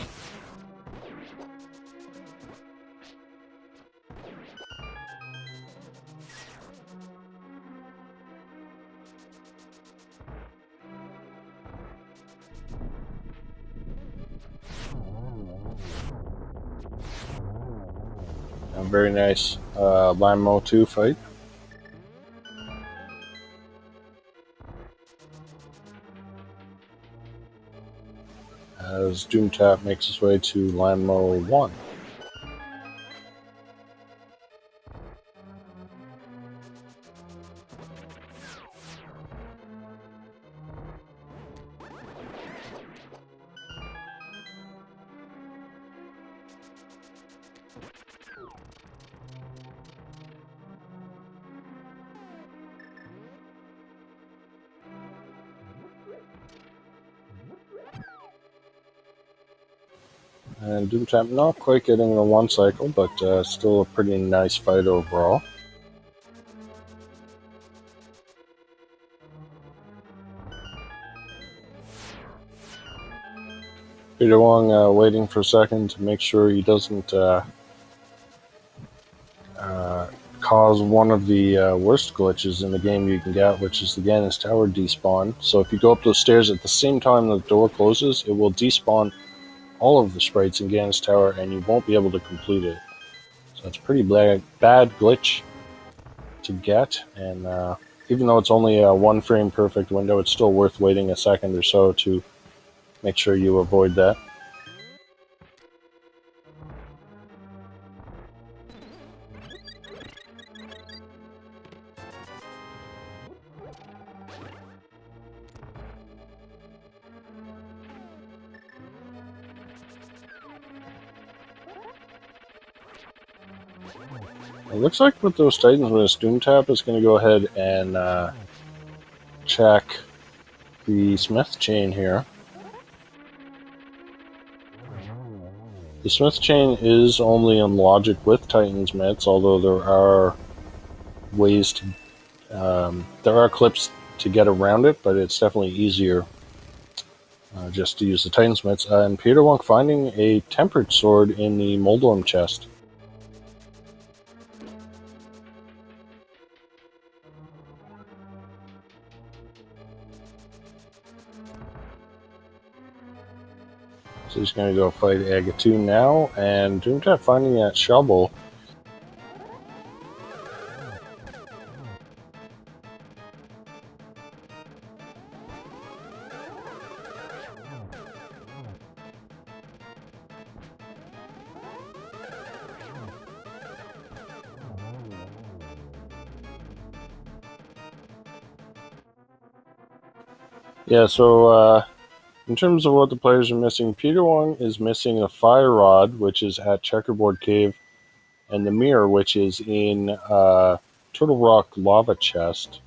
[SPEAKER 1] A very nice Limo 2 fight. As Doomtap makes his way to Limo 1. And Doomtap not quite getting the 1 cycle, but still a pretty nice fight overall. prdwong waiting for a second to make sure he doesn't cause one of the worst glitches in the game you can get, which is the Ganon's Tower despawn. So if you go up those stairs at the same time the door closes, it will despawn all of the sprites in Ganon's Tower and you won't be able to complete it. So it's a pretty bad glitch to get, and even though it's only a 1 frame perfect window, it's still worth waiting a second or so to make sure you avoid that. It looks like with those Titans with this Doomtap is going to go ahead and check the Smith chain here. The Smith chain is only in logic with Titan's mitts, although there are ways to, there are clips to get around it, but it's definitely easier just to use the Titan's mitts. And prdwong finding a tempered sword in the Moldorm chest. So he's going to go fight Agatu now, and Doomtap finding that shovel. Yeah, so in terms of what the players are missing, prdwong is missing a fire rod, which is at Checkerboard Cave, and the mirror, which is in Turtle Rock Lava Chest.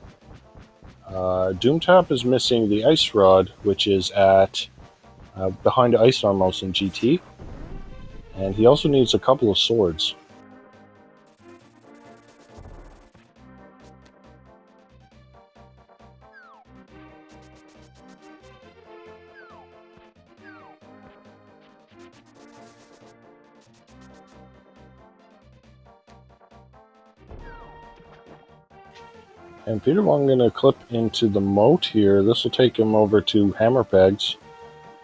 [SPEAKER 1] Doomtap is missing the ice rod, which is at behind Ice Armos in GT, and he also needs a couple of swords. And prdwong going to clip into the moat here. This will take him over to Hammer Pegs.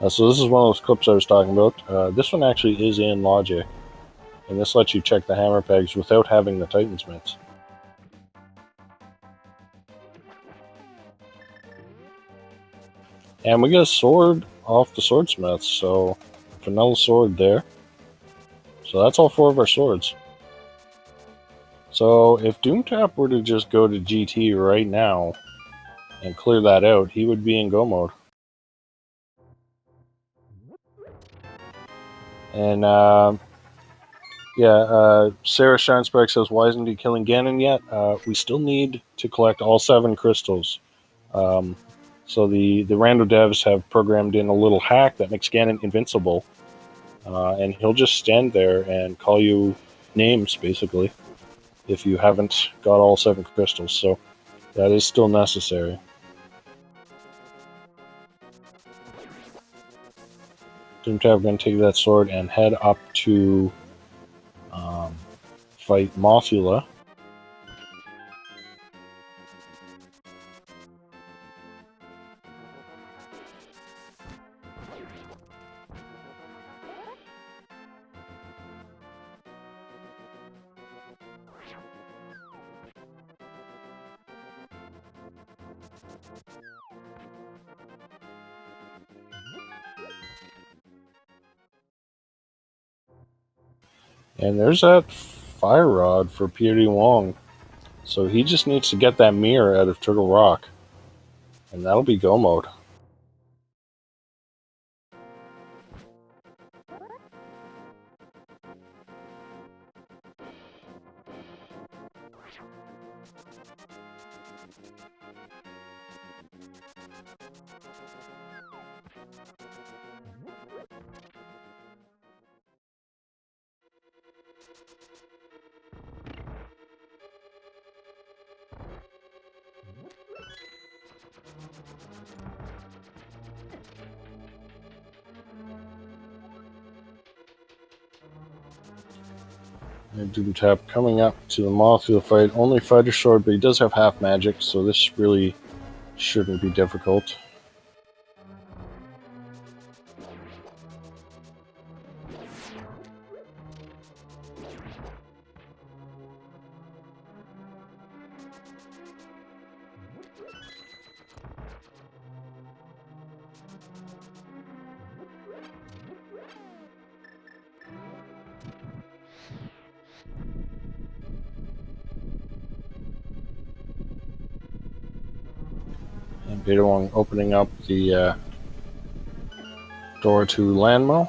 [SPEAKER 1] So this is one of those clips I was talking about. This one actually is in logic, and this lets you check the Hammer Pegs without having the Titan's mitts. And we get a sword off the swordsmith, so vanilla sword there. So that's all 4 of our swords. So if Doomtap were to just go to GT right now and clear that out, he would be in go mode. And Yeah, Sarah Shinespark says, why isn't he killing Ganon yet? We still need to collect all 7 crystals. So the rando devs have programmed in a little hack that makes Ganon invincible. And he'll just stand there and call you names, basically, if you haven't got all 7 crystals. So that is still necessary. Doomtap, going to take that sword and head up to fight Mothula. And there's that fire rod for prdwong. So he just needs to get that mirror out of Turtle Rock. And that'll be go mode. And Doomtap coming up to the Mothula fight. Only fighter sword, but he does have half magic, so this really shouldn't be difficult. And prdwong opening up the door to Landmo.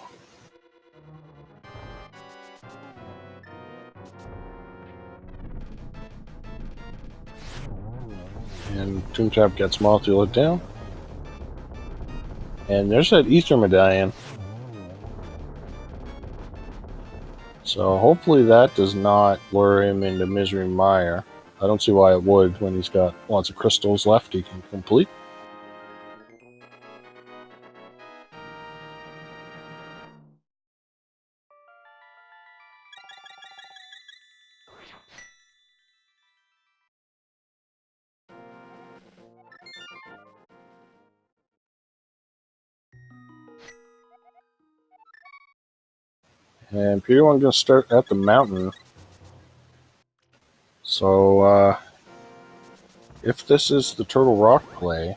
[SPEAKER 1] And Doomtap gets Mothula down. And there's that Ether Medallion. So hopefully that does not lure him into Misery Mire. I don't see why it would when he's got lots of crystals left he can complete. And prdwong going to start at the mountain. So if this is the Turtle Rock play,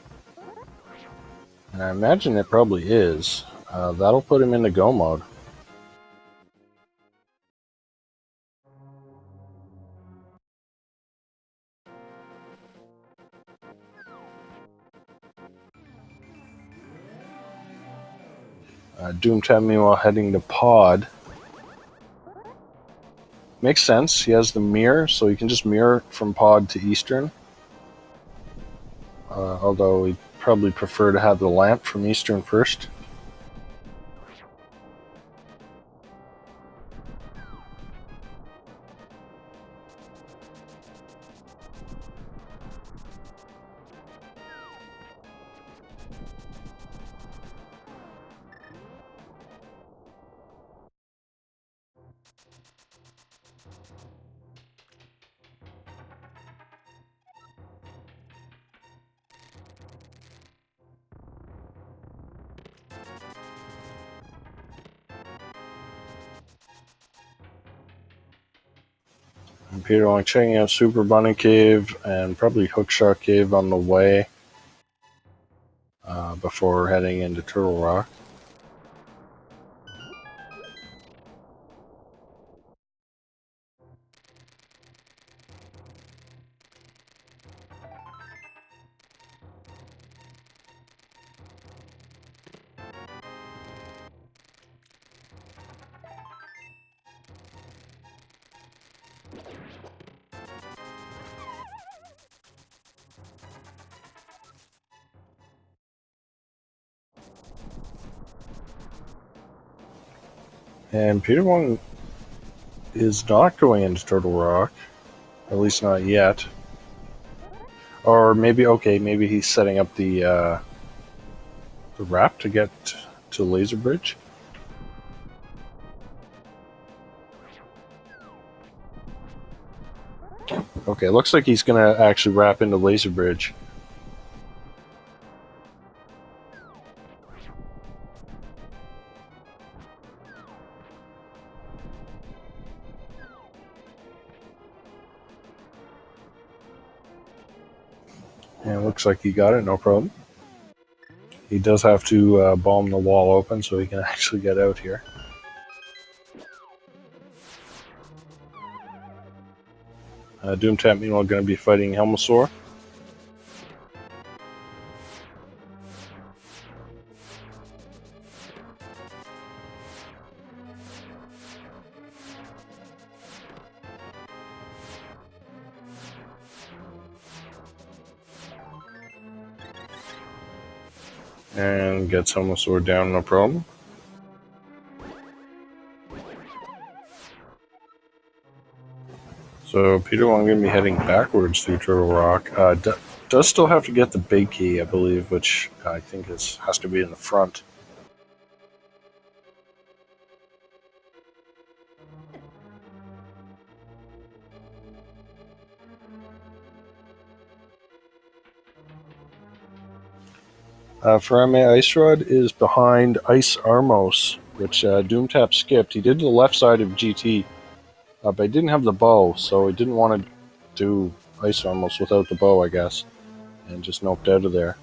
[SPEAKER 1] and I imagine it probably is, that'll put him into go mode. Doomtap meanwhile heading to Pod. Makes sense, he has the mirror, so he can just mirror from Pod to Eastern. Although we'd probably prefer to have the lamp from Eastern first. And prdwong checking out Super Bunny Cave and probably Hookshot Cave on the way before heading into Turtle Rock. And prdwong is not going into Turtle Rock, at least not yet. Or maybe, okay, maybe he's setting up the wrap to get to Laser Bridge. Okay, looks like he's gonna actually wrap into Laser Bridge. And it looks like he got it, no problem. He does have to bomb the wall open so he can actually get out here. Doomtap, meanwhile, going to be fighting Helmosaur. And gets Helmosaur down, no problem. So prdwong going to be heading backwards through Turtle Rock. Does still have to get the big key, I believe, which I think has to be in the front. Farame Ice Rod is behind Ice Armos, which Doomtap skipped. He did the left side of GT, but he didn't have the bow, so he didn't want to do Ice Armos without the bow, I guess, and just noped out of there.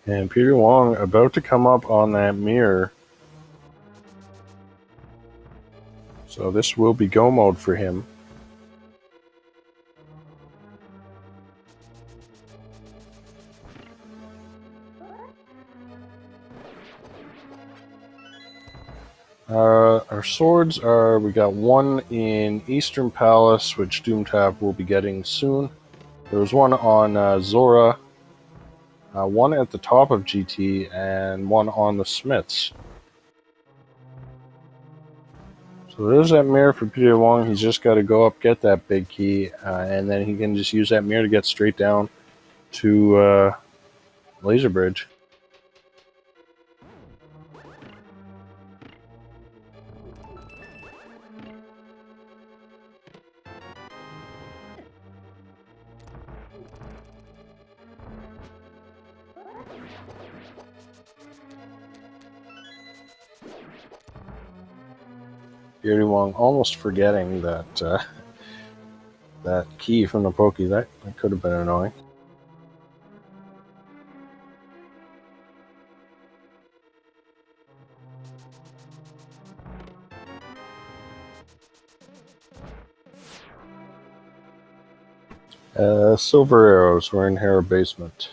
[SPEAKER 1] And prdwong about to come up on that mirror. So this will be go mode for him. Our swords are, we got one in Eastern Palace, which Doomtap will be getting soon. There was one on Zora, one at the top of GT, and one on the Smiths. So there's that mirror for prdwong. He's just got to go up, get that big key, and then he can just use that mirror to get straight down to Laser Bridge. prdwong almost forgetting that that key from the Pokey. That could have been annoying. Silver arrows were in Hera Basement.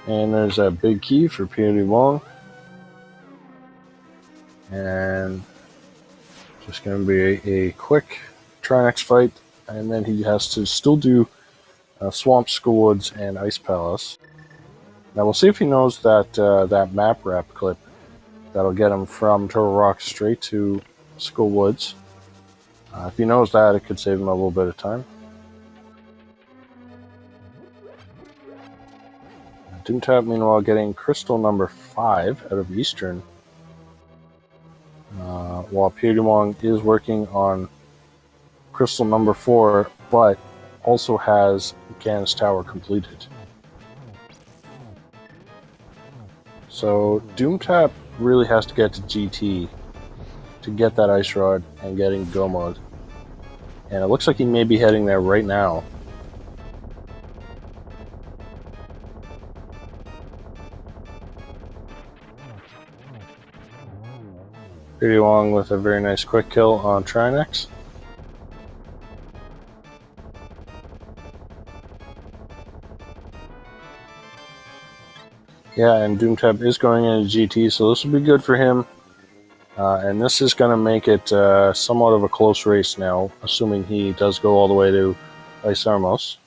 [SPEAKER 1] And there's that big key for prdwong. And just going to be a quick Trinex fight. And then he has to still do Swamp, Schoolwoods, and Ice Palace. Now we'll see if he knows that that map wrap clip that'll get him from Turtle Rock straight to Schoolwoods. If he knows that, it could save him a little bit of time. Doomtap, meanwhile, getting crystal number 5 out of Eastern, while prdwong is working on crystal number 4, but also has Ganon's Tower completed. So Doomtap really has to get to GT to get that Ice Rod and getting Go Mode. And it looks like he may be heading there right now. prdwong with a very nice quick kill on Trinex. Yeah, and Doomtap is going into GT, so this will be good for him. And this is going to make it somewhat of a close race now, assuming he does go all the way to Ice Armos.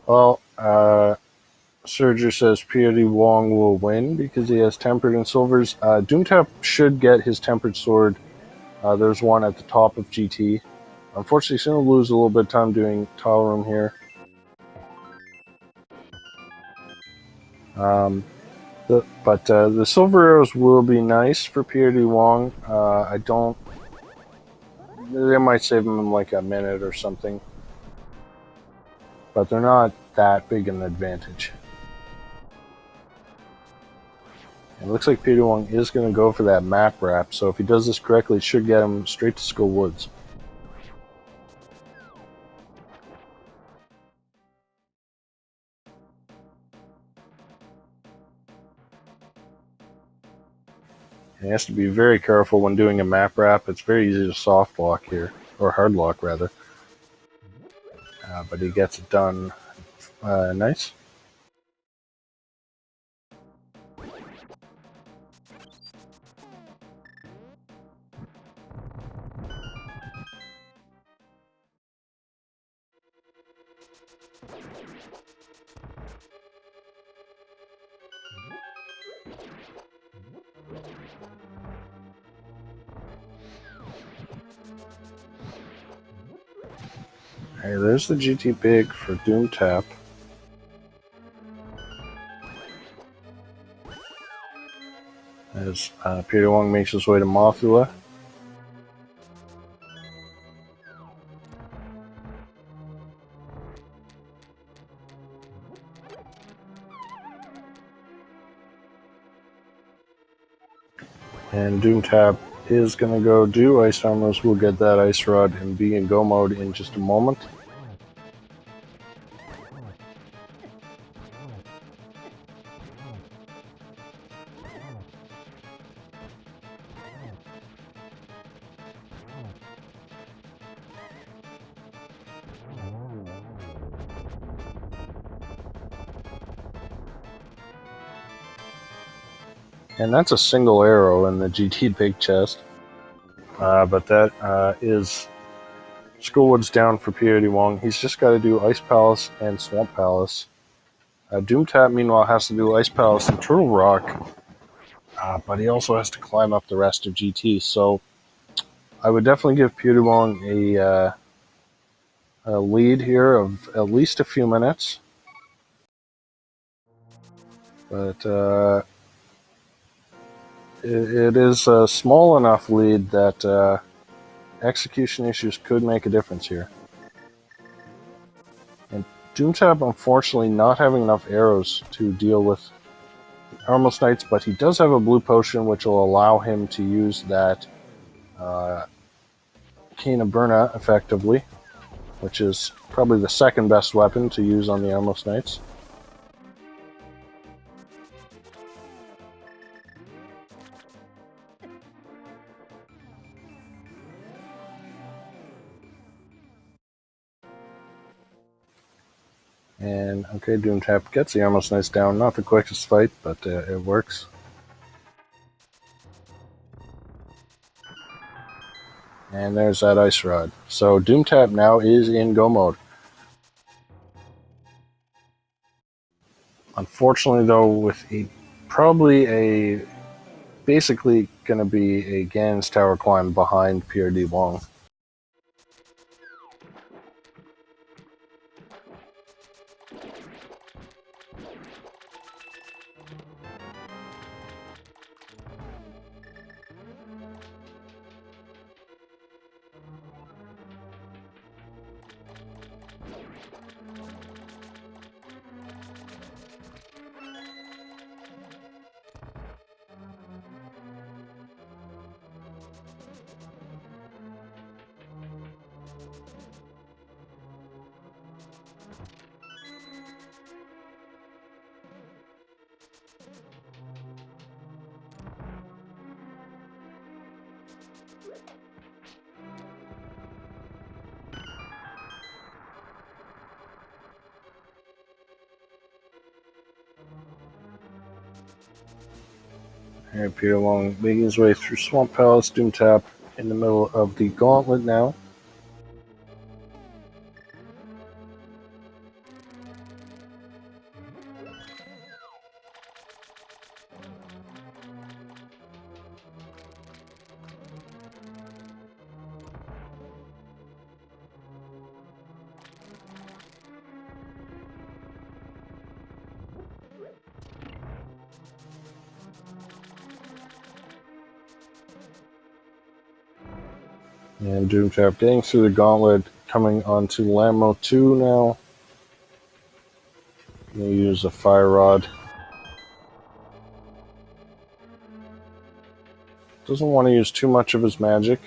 [SPEAKER 1] Well, Serger says prdwong will win because he has Tempered and Silvers. Doomtap should get his Tempered Sword. There's one at the top of GT. Unfortunately, he's going to lose a little bit of time doing Tile Room here. But the Silver Arrows will be nice for prdwong. I don't... They might save him in like a minute or something. But they're not that big an advantage. It looks like prdwong is going to go for that map wrap, so if he does this correctly, it should get him straight to Skull Woods. And he has to be very careful when doing a map wrap. It's very easy to soft lock here, or hard lock rather. But he gets it done nice. Hey, there's the GT Big for Doomtap. As prdwong makes his way to Mothula. And Doomtap is going to go do Ice Armors. We'll get that Ice Rod and be in Go Mode in just a moment. And that's a single arrow in the GT Big chest. But that is Skullwood's down for prdwong. He's just got to do Ice Palace and Swamp Palace. Doomtap, meanwhile, has to do Ice Palace and Turtle Rock. But he also has to climb up the rest of GT. So I would definitely give prdwong a lead here of at least a few minutes. But it is a small enough lead that execution issues could make a difference here. And Doomtap, unfortunately, not having enough arrows to deal with Armless Knights, but he does have a blue potion which will allow him to use that Cane of Burna effectively, which is probably the second best weapon to use on the Armless Knights. And okay, Doomtap gets the Armless Knights down. Not the quickest fight, but it works. And there's that Ice Rod. So Doomtap now is in Go Mode. Unfortunately, though, with basically going to be a Ganon's Tower climb behind prdwong. Alright, prdwong making his way through Swamp Palace, Doomtap in the middle of the gauntlet now. And Doomtap getting through the gauntlet, coming onto Lammo 2 now. Gonna use a fire rod. Doesn't want to use too much of his magic.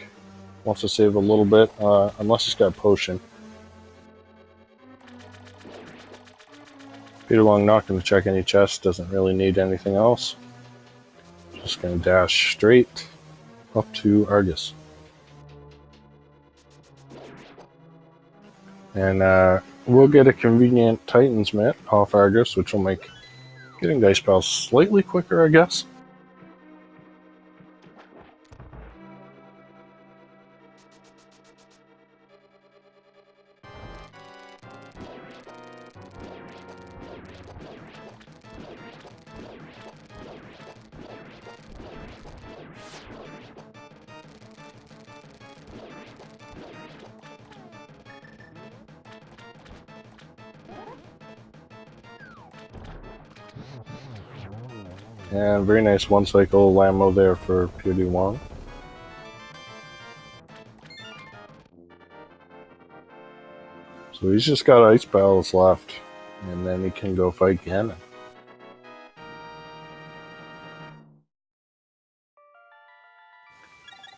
[SPEAKER 1] Wants to save a little bit, unless he's got a potion. prdwong not going to check any chests, doesn't really need anything else. Just going to dash straight up to Argus. And we'll get a convenient Titan's Mitt off Argus, which will make getting Dice Pals slightly quicker, I guess. And very nice one cycle Lammo there for prdwong. So he's just got Ice Battles left, and then he can go fight Ganon.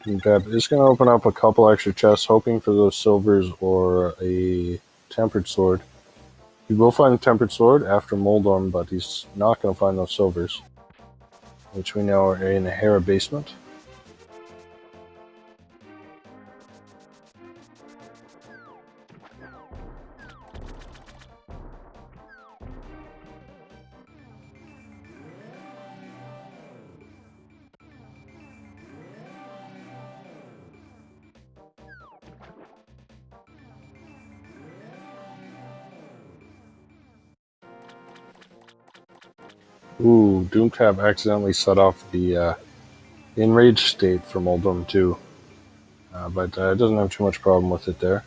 [SPEAKER 1] Doomtap is going to open up a couple extra chests, hoping for those silvers or a tempered sword. He will find a tempered sword after Moldorm, but he's not going to find those silvers, which we know are in the Hera basement. Ooh, Doomtap accidentally set off the enraged state for Moldorm 2, but doesn't have too much problem with it there.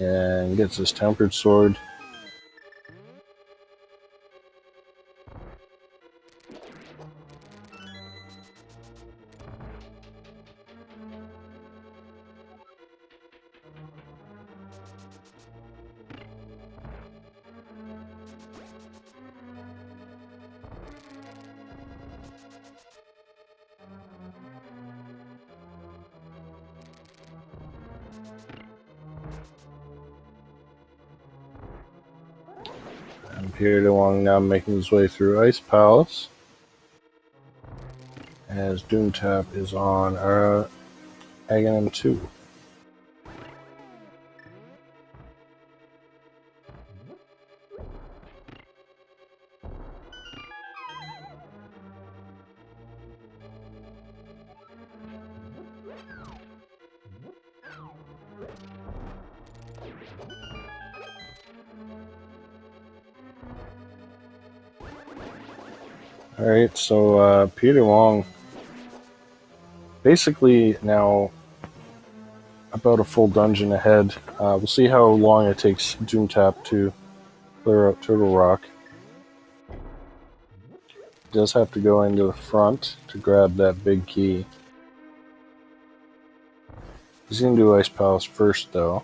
[SPEAKER 1] And gets his tempered sword. And prdwong now making his way through Ice Palace, as Doomtap is on Ganon 2. Alright, so prdwong basically now about a full dungeon ahead. We'll see how long it takes Doomtap to clear out Turtle Rock. He does have to go into the front to grab that big key. He's going to do Ice Palace first, though.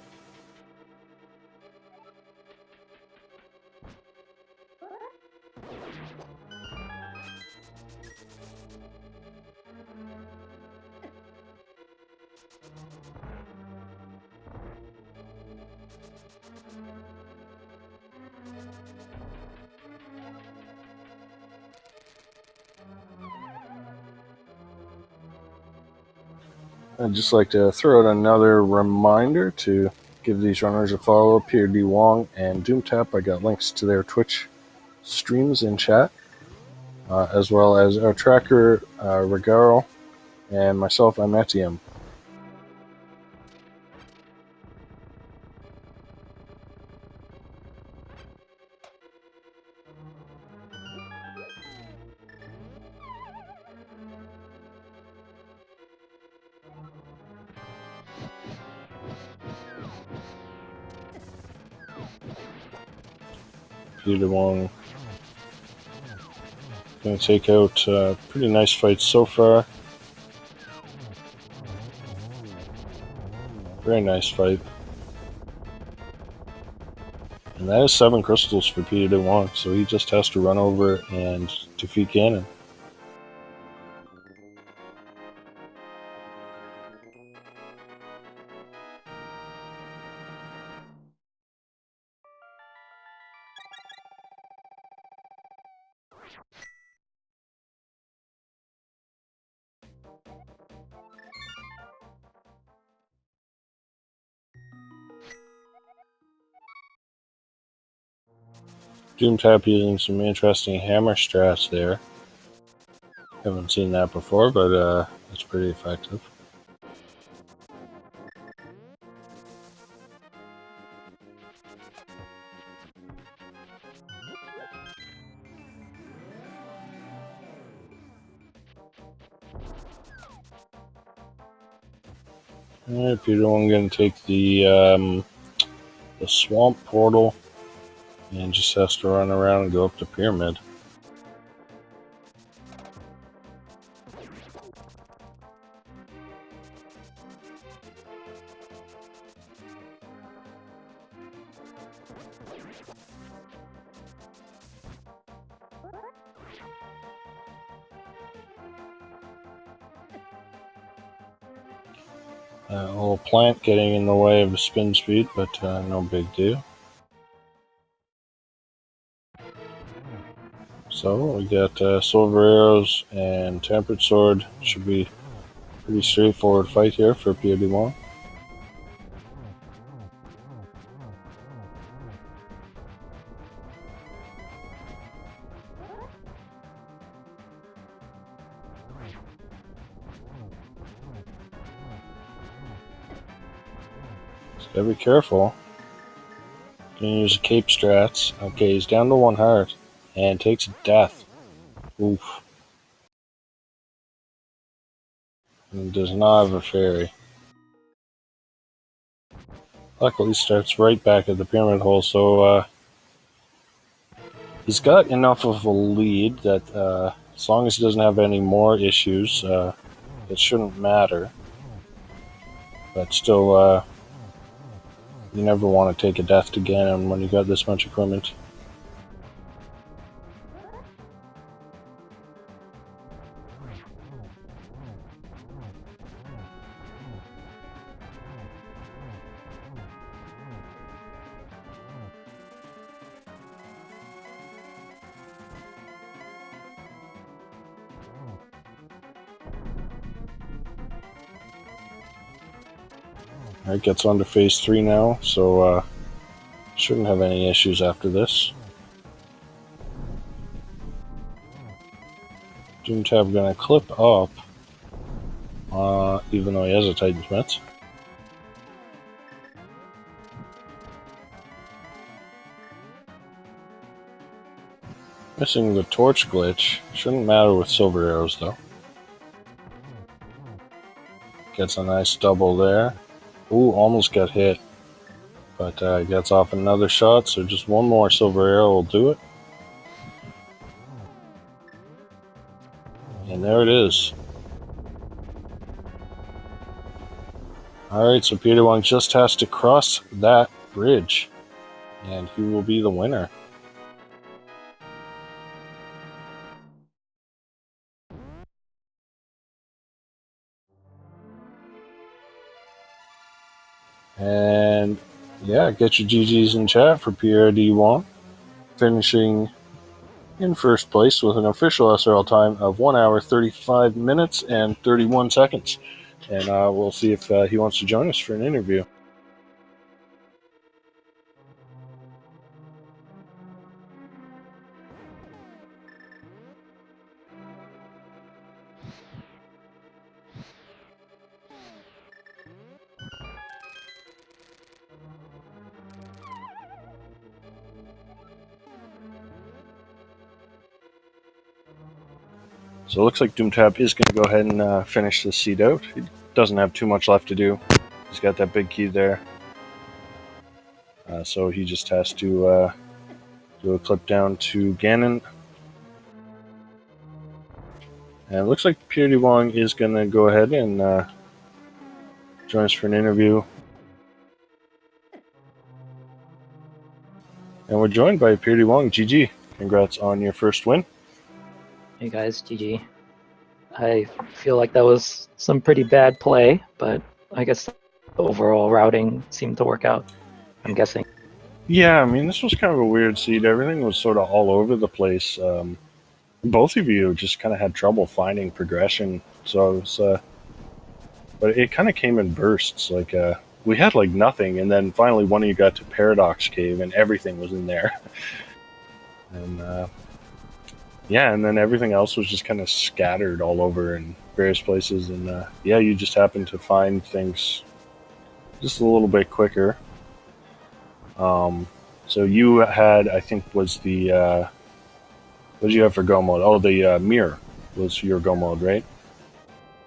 [SPEAKER 1] I'd just like to throw out another reminder to give these runners a follow, prdwong and Doomtap. I got links to their Twitch streams in chat, as well as our tracker, Regaro, and myself, I'm Etienne. prdwong going to take out pretty nice fights so far. Very nice fight. And that is 7 crystals for prdwong, so he just has to run over and defeat Ganon. Doomtap using some interesting hammer strats there. Haven't seen that before, but it's pretty effective. Alright, prdwong going to take the swamp portal and just has to run around and go up the pyramid. A little plant getting in the way of the spin speed, but no big deal. So we got silver arrows and tempered sword. Should be a pretty straightforward fight here for prdwong. Gotta be careful. Gonna use cape strats. Okay, he's down to 1 heart and takes death. Oof. And does not have a fairy. Luckily, he starts right back at the pyramid hole, so he's got enough of a lead that as long as he doesn't have any more issues, it shouldn't matter. But still, you never want to take a death to Ganon when you got this much equipment. Alright, gets on to phase 3 now, so shouldn't have any issues after this. Doomtap gonna clip up, even though he has a Titan's Mitts. Missing the torch glitch. Shouldn't matter with silver arrows though. Gets a nice double there. Ooh, almost got hit. But gets off another shot, so just one more silver arrow will do it. And there it is. Alright, so prdwong just has to cross that bridge. And he will be the winner. And yeah, get your GGs in chat for prdwong, finishing in first place with an official SRL time of 1 hour, 35 minutes, and 31 seconds. and we'll see if he wants to join us for an interview. So it looks like Doomtap is going to go ahead and finish this seed out. He doesn't have too much left to do. He's got that big key there. So he just has to do a clip down to Ganon. And it looks like prdwong is going to go ahead and join us for an interview. And we're joined by prdwong. GG. Congrats on your first win.
[SPEAKER 2] Hey guys, GG. I feel like that was some pretty bad play, but I guess the overall routing seemed to work out, I'm guessing.
[SPEAKER 1] Yeah, I mean, this was kind of a weird seed. Everything was sort of all over the place. Both of you just kind of had trouble finding progression. So it was, but it kind of came in bursts. Like, we had like nothing, and then finally one of you got to Paradox Cave, and everything was in there. And yeah, and then everything else was just kind of scattered all over in various places. And yeah, you just happened to find things just a little bit quicker. So you had, I think, was the what did you have for go mode? Oh, the mirror was your go mode, right?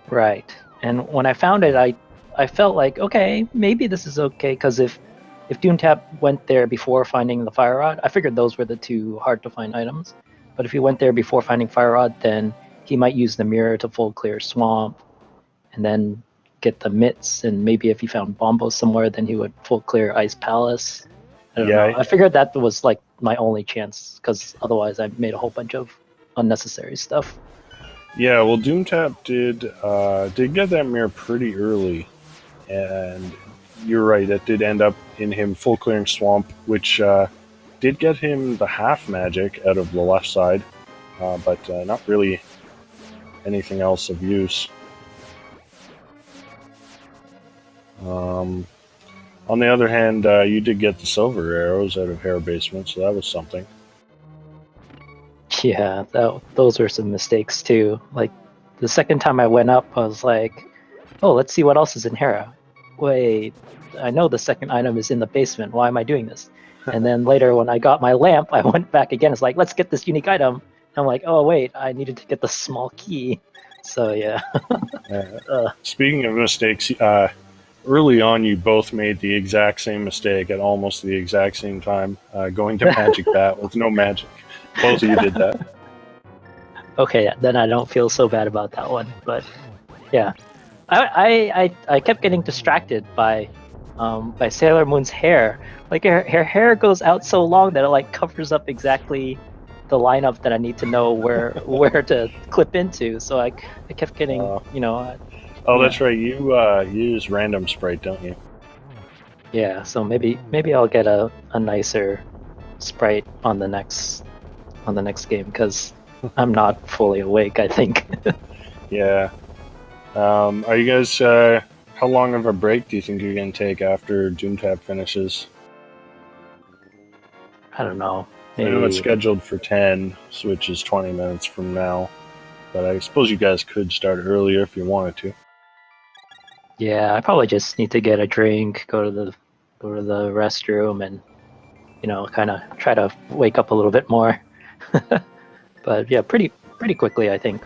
[SPEAKER 2] Right. And when I found it, I felt like, okay, maybe this is okay, because if Doomtap went there before finding the fire rod, I figured those were the two hard to find items. But if he went there before finding fire rod, then he might use the mirror to full clear swamp, and then get the mitts. And maybe if he found Bombo somewhere, then he would full clear Ice Palace. I don't know. I figured that was like my only chance, because otherwise I made a whole bunch of unnecessary stuff.
[SPEAKER 1] Yeah, well, Doomtap did get that mirror pretty early, and you're right. It did end up in him full clearing swamp, which did get him the half magic out of the left side, but not really anything else of use. On the other hand, you did get the silver arrows out of Hare Basement, so that was something.
[SPEAKER 2] Yeah, those were some mistakes too. Like, the second time I went up, I was like, oh, let's see what else is in Hera. Wait, I know the second item is in the basement. Why am I doing this? And then later when I got my lamp, I went back again. It's like, let's get this unique item. And I'm like, oh, wait, I needed to get the small key. So, yeah.
[SPEAKER 1] Speaking of mistakes, early on, you both made the exact same mistake at almost the exact same time, going to Magic Bat with no magic. Both of you did that.
[SPEAKER 2] Okay, then I don't feel so bad about that one. But yeah, I kept getting distracted by Sailor Moon's hair. Like, her hair goes out so long that it like covers up exactly the lineup that I need to know where to clip into. So I kept getting
[SPEAKER 1] Oh, that's right. You use random sprite, don't you?
[SPEAKER 2] Yeah, so maybe I'll get a nicer sprite on the next game, because I'm not fully awake, I think.
[SPEAKER 1] Yeah. Are you guys? How long of a break do you think you're gonna take after Doomtap finishes?
[SPEAKER 2] I don't know.
[SPEAKER 1] Maybe. I know it's scheduled for 10, which is 20 minutes from now. But I suppose you guys could start earlier if you wanted to.
[SPEAKER 2] Yeah, I probably just need to get a drink, go to the restroom, and kind of try to wake up a little bit more. But yeah, pretty quickly, I think.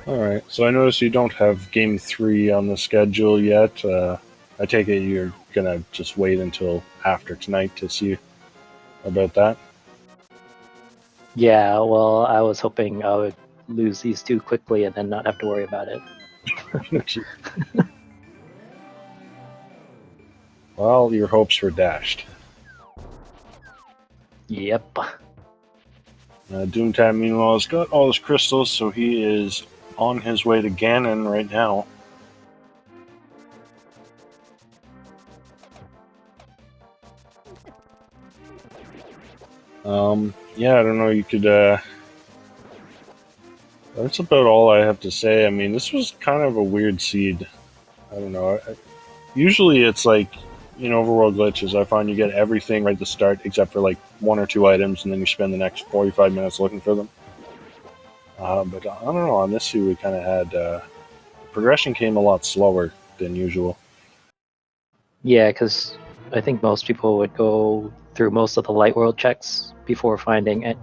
[SPEAKER 1] All right. So I notice you don't have Game 3 on the schedule yet. I take it you're gonna just wait until after tonight to see about that.
[SPEAKER 2] Yeah, well, I was hoping I would lose these two quickly and then not have to worry about it.
[SPEAKER 1] Well, your hopes were dashed.
[SPEAKER 2] Yep.
[SPEAKER 1] Doomtap, meanwhile, has got all his crystals, so he is on his way to Ganon right now. Yeah, I don't know. You could That's about all I have to say. I mean, this was kind of a weird seed. I don't know. Usually it's like, Overworld glitches, I find you get everything right at the start except for like one or two items, and then you spend the next 45 minutes looking for them. But I don't know. On this seed, we kind of had progression came a lot slower than usual.
[SPEAKER 2] Yeah, because I think most people would go through most of the light world checks before finding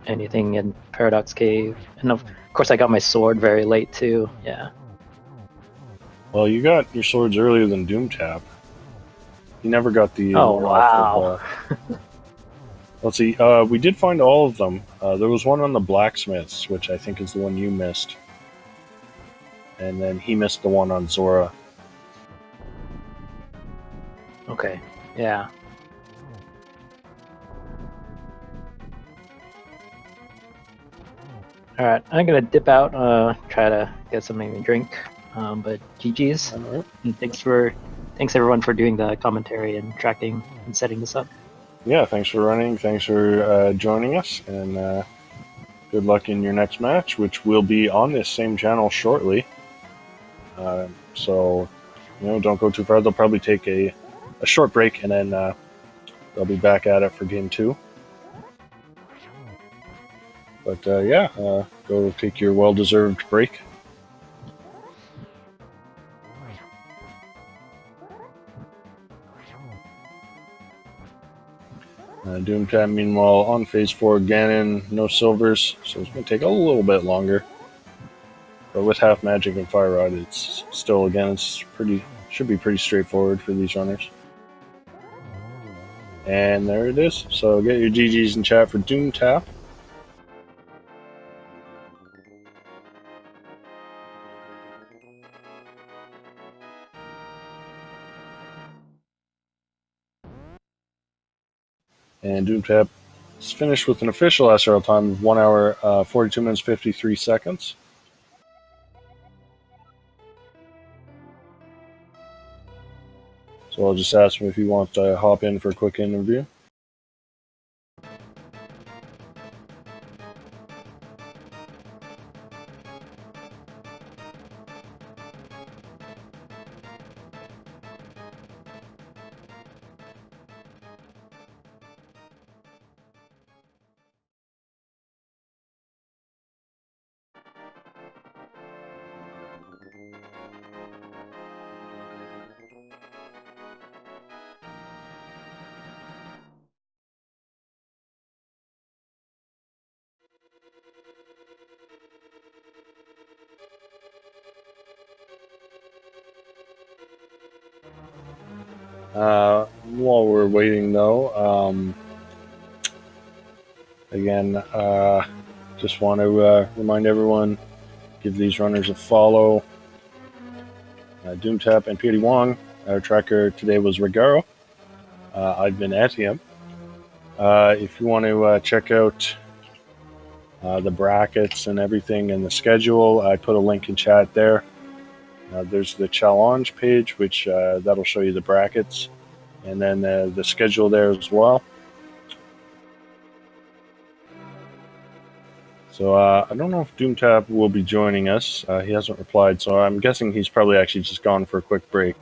[SPEAKER 2] anything in Paradox Cave. And of course, I got my sword very late too. Yeah.
[SPEAKER 1] Well, you got your swords earlier than Doomtap. You never got the
[SPEAKER 2] Oh
[SPEAKER 1] one off of.
[SPEAKER 2] wow.
[SPEAKER 1] Let's see. We did find all of them. There was one on the blacksmiths, which I think is the one you missed, and then he missed the one on Zora.
[SPEAKER 2] Okay. Yeah. All right. I'm gonna dip out. Try to get something to drink. But GG's.
[SPEAKER 1] All right.
[SPEAKER 2] And thanks everyone for doing the commentary and tracking and setting this up.
[SPEAKER 1] Yeah, thanks for running. Thanks for joining us, and good luck in your next match, which will be on this same channel shortly. So, don't go too far. They'll probably take a short break, and then they'll be back at it for game 2. But go take your well-deserved break. Doomtap, meanwhile, on phase 4, Ganon, no silvers, so it's going to take a little bit longer. But with half magic and fire rod, it's still, again, should be pretty straightforward for these runners. And there it is. So get your GGs in chat for Doomtap. And Doomtap is finished with an official SRL time of 1 hour, 42 minutes, 53 seconds. So I'll just ask him if he wants to hop in for a quick interview. While we're waiting, though, again, just want to remind everyone, give these runners a follow. Doomtap and prdwong. Our tracker today was Regaro. I've been Etienne. If you want to check out the brackets and everything and the schedule, I put a link in chat there. There's the challenge page, which that'll show you the brackets, and then the schedule there as well. So I don't know if Doomtap will be joining us. He hasn't replied, so I'm guessing he's probably actually just gone for a quick break.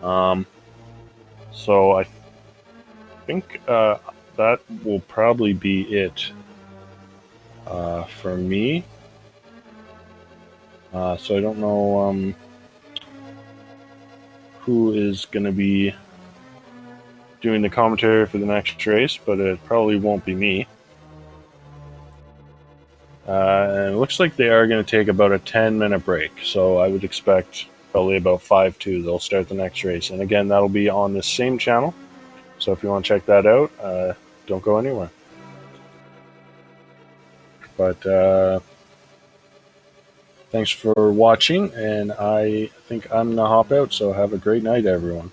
[SPEAKER 1] So I think that will probably be it for me. So I don't know who is going to be doing the commentary for the next race, but it probably won't be me. And it looks like they are going to take about a 10-minute break, so I would expect probably about 5-2 they'll start the next race. And again, that'll be on the same channel, so if you want to check that out, don't go anywhere. But thanks for watching, and I think I'm going to hop out, so have a great night, everyone.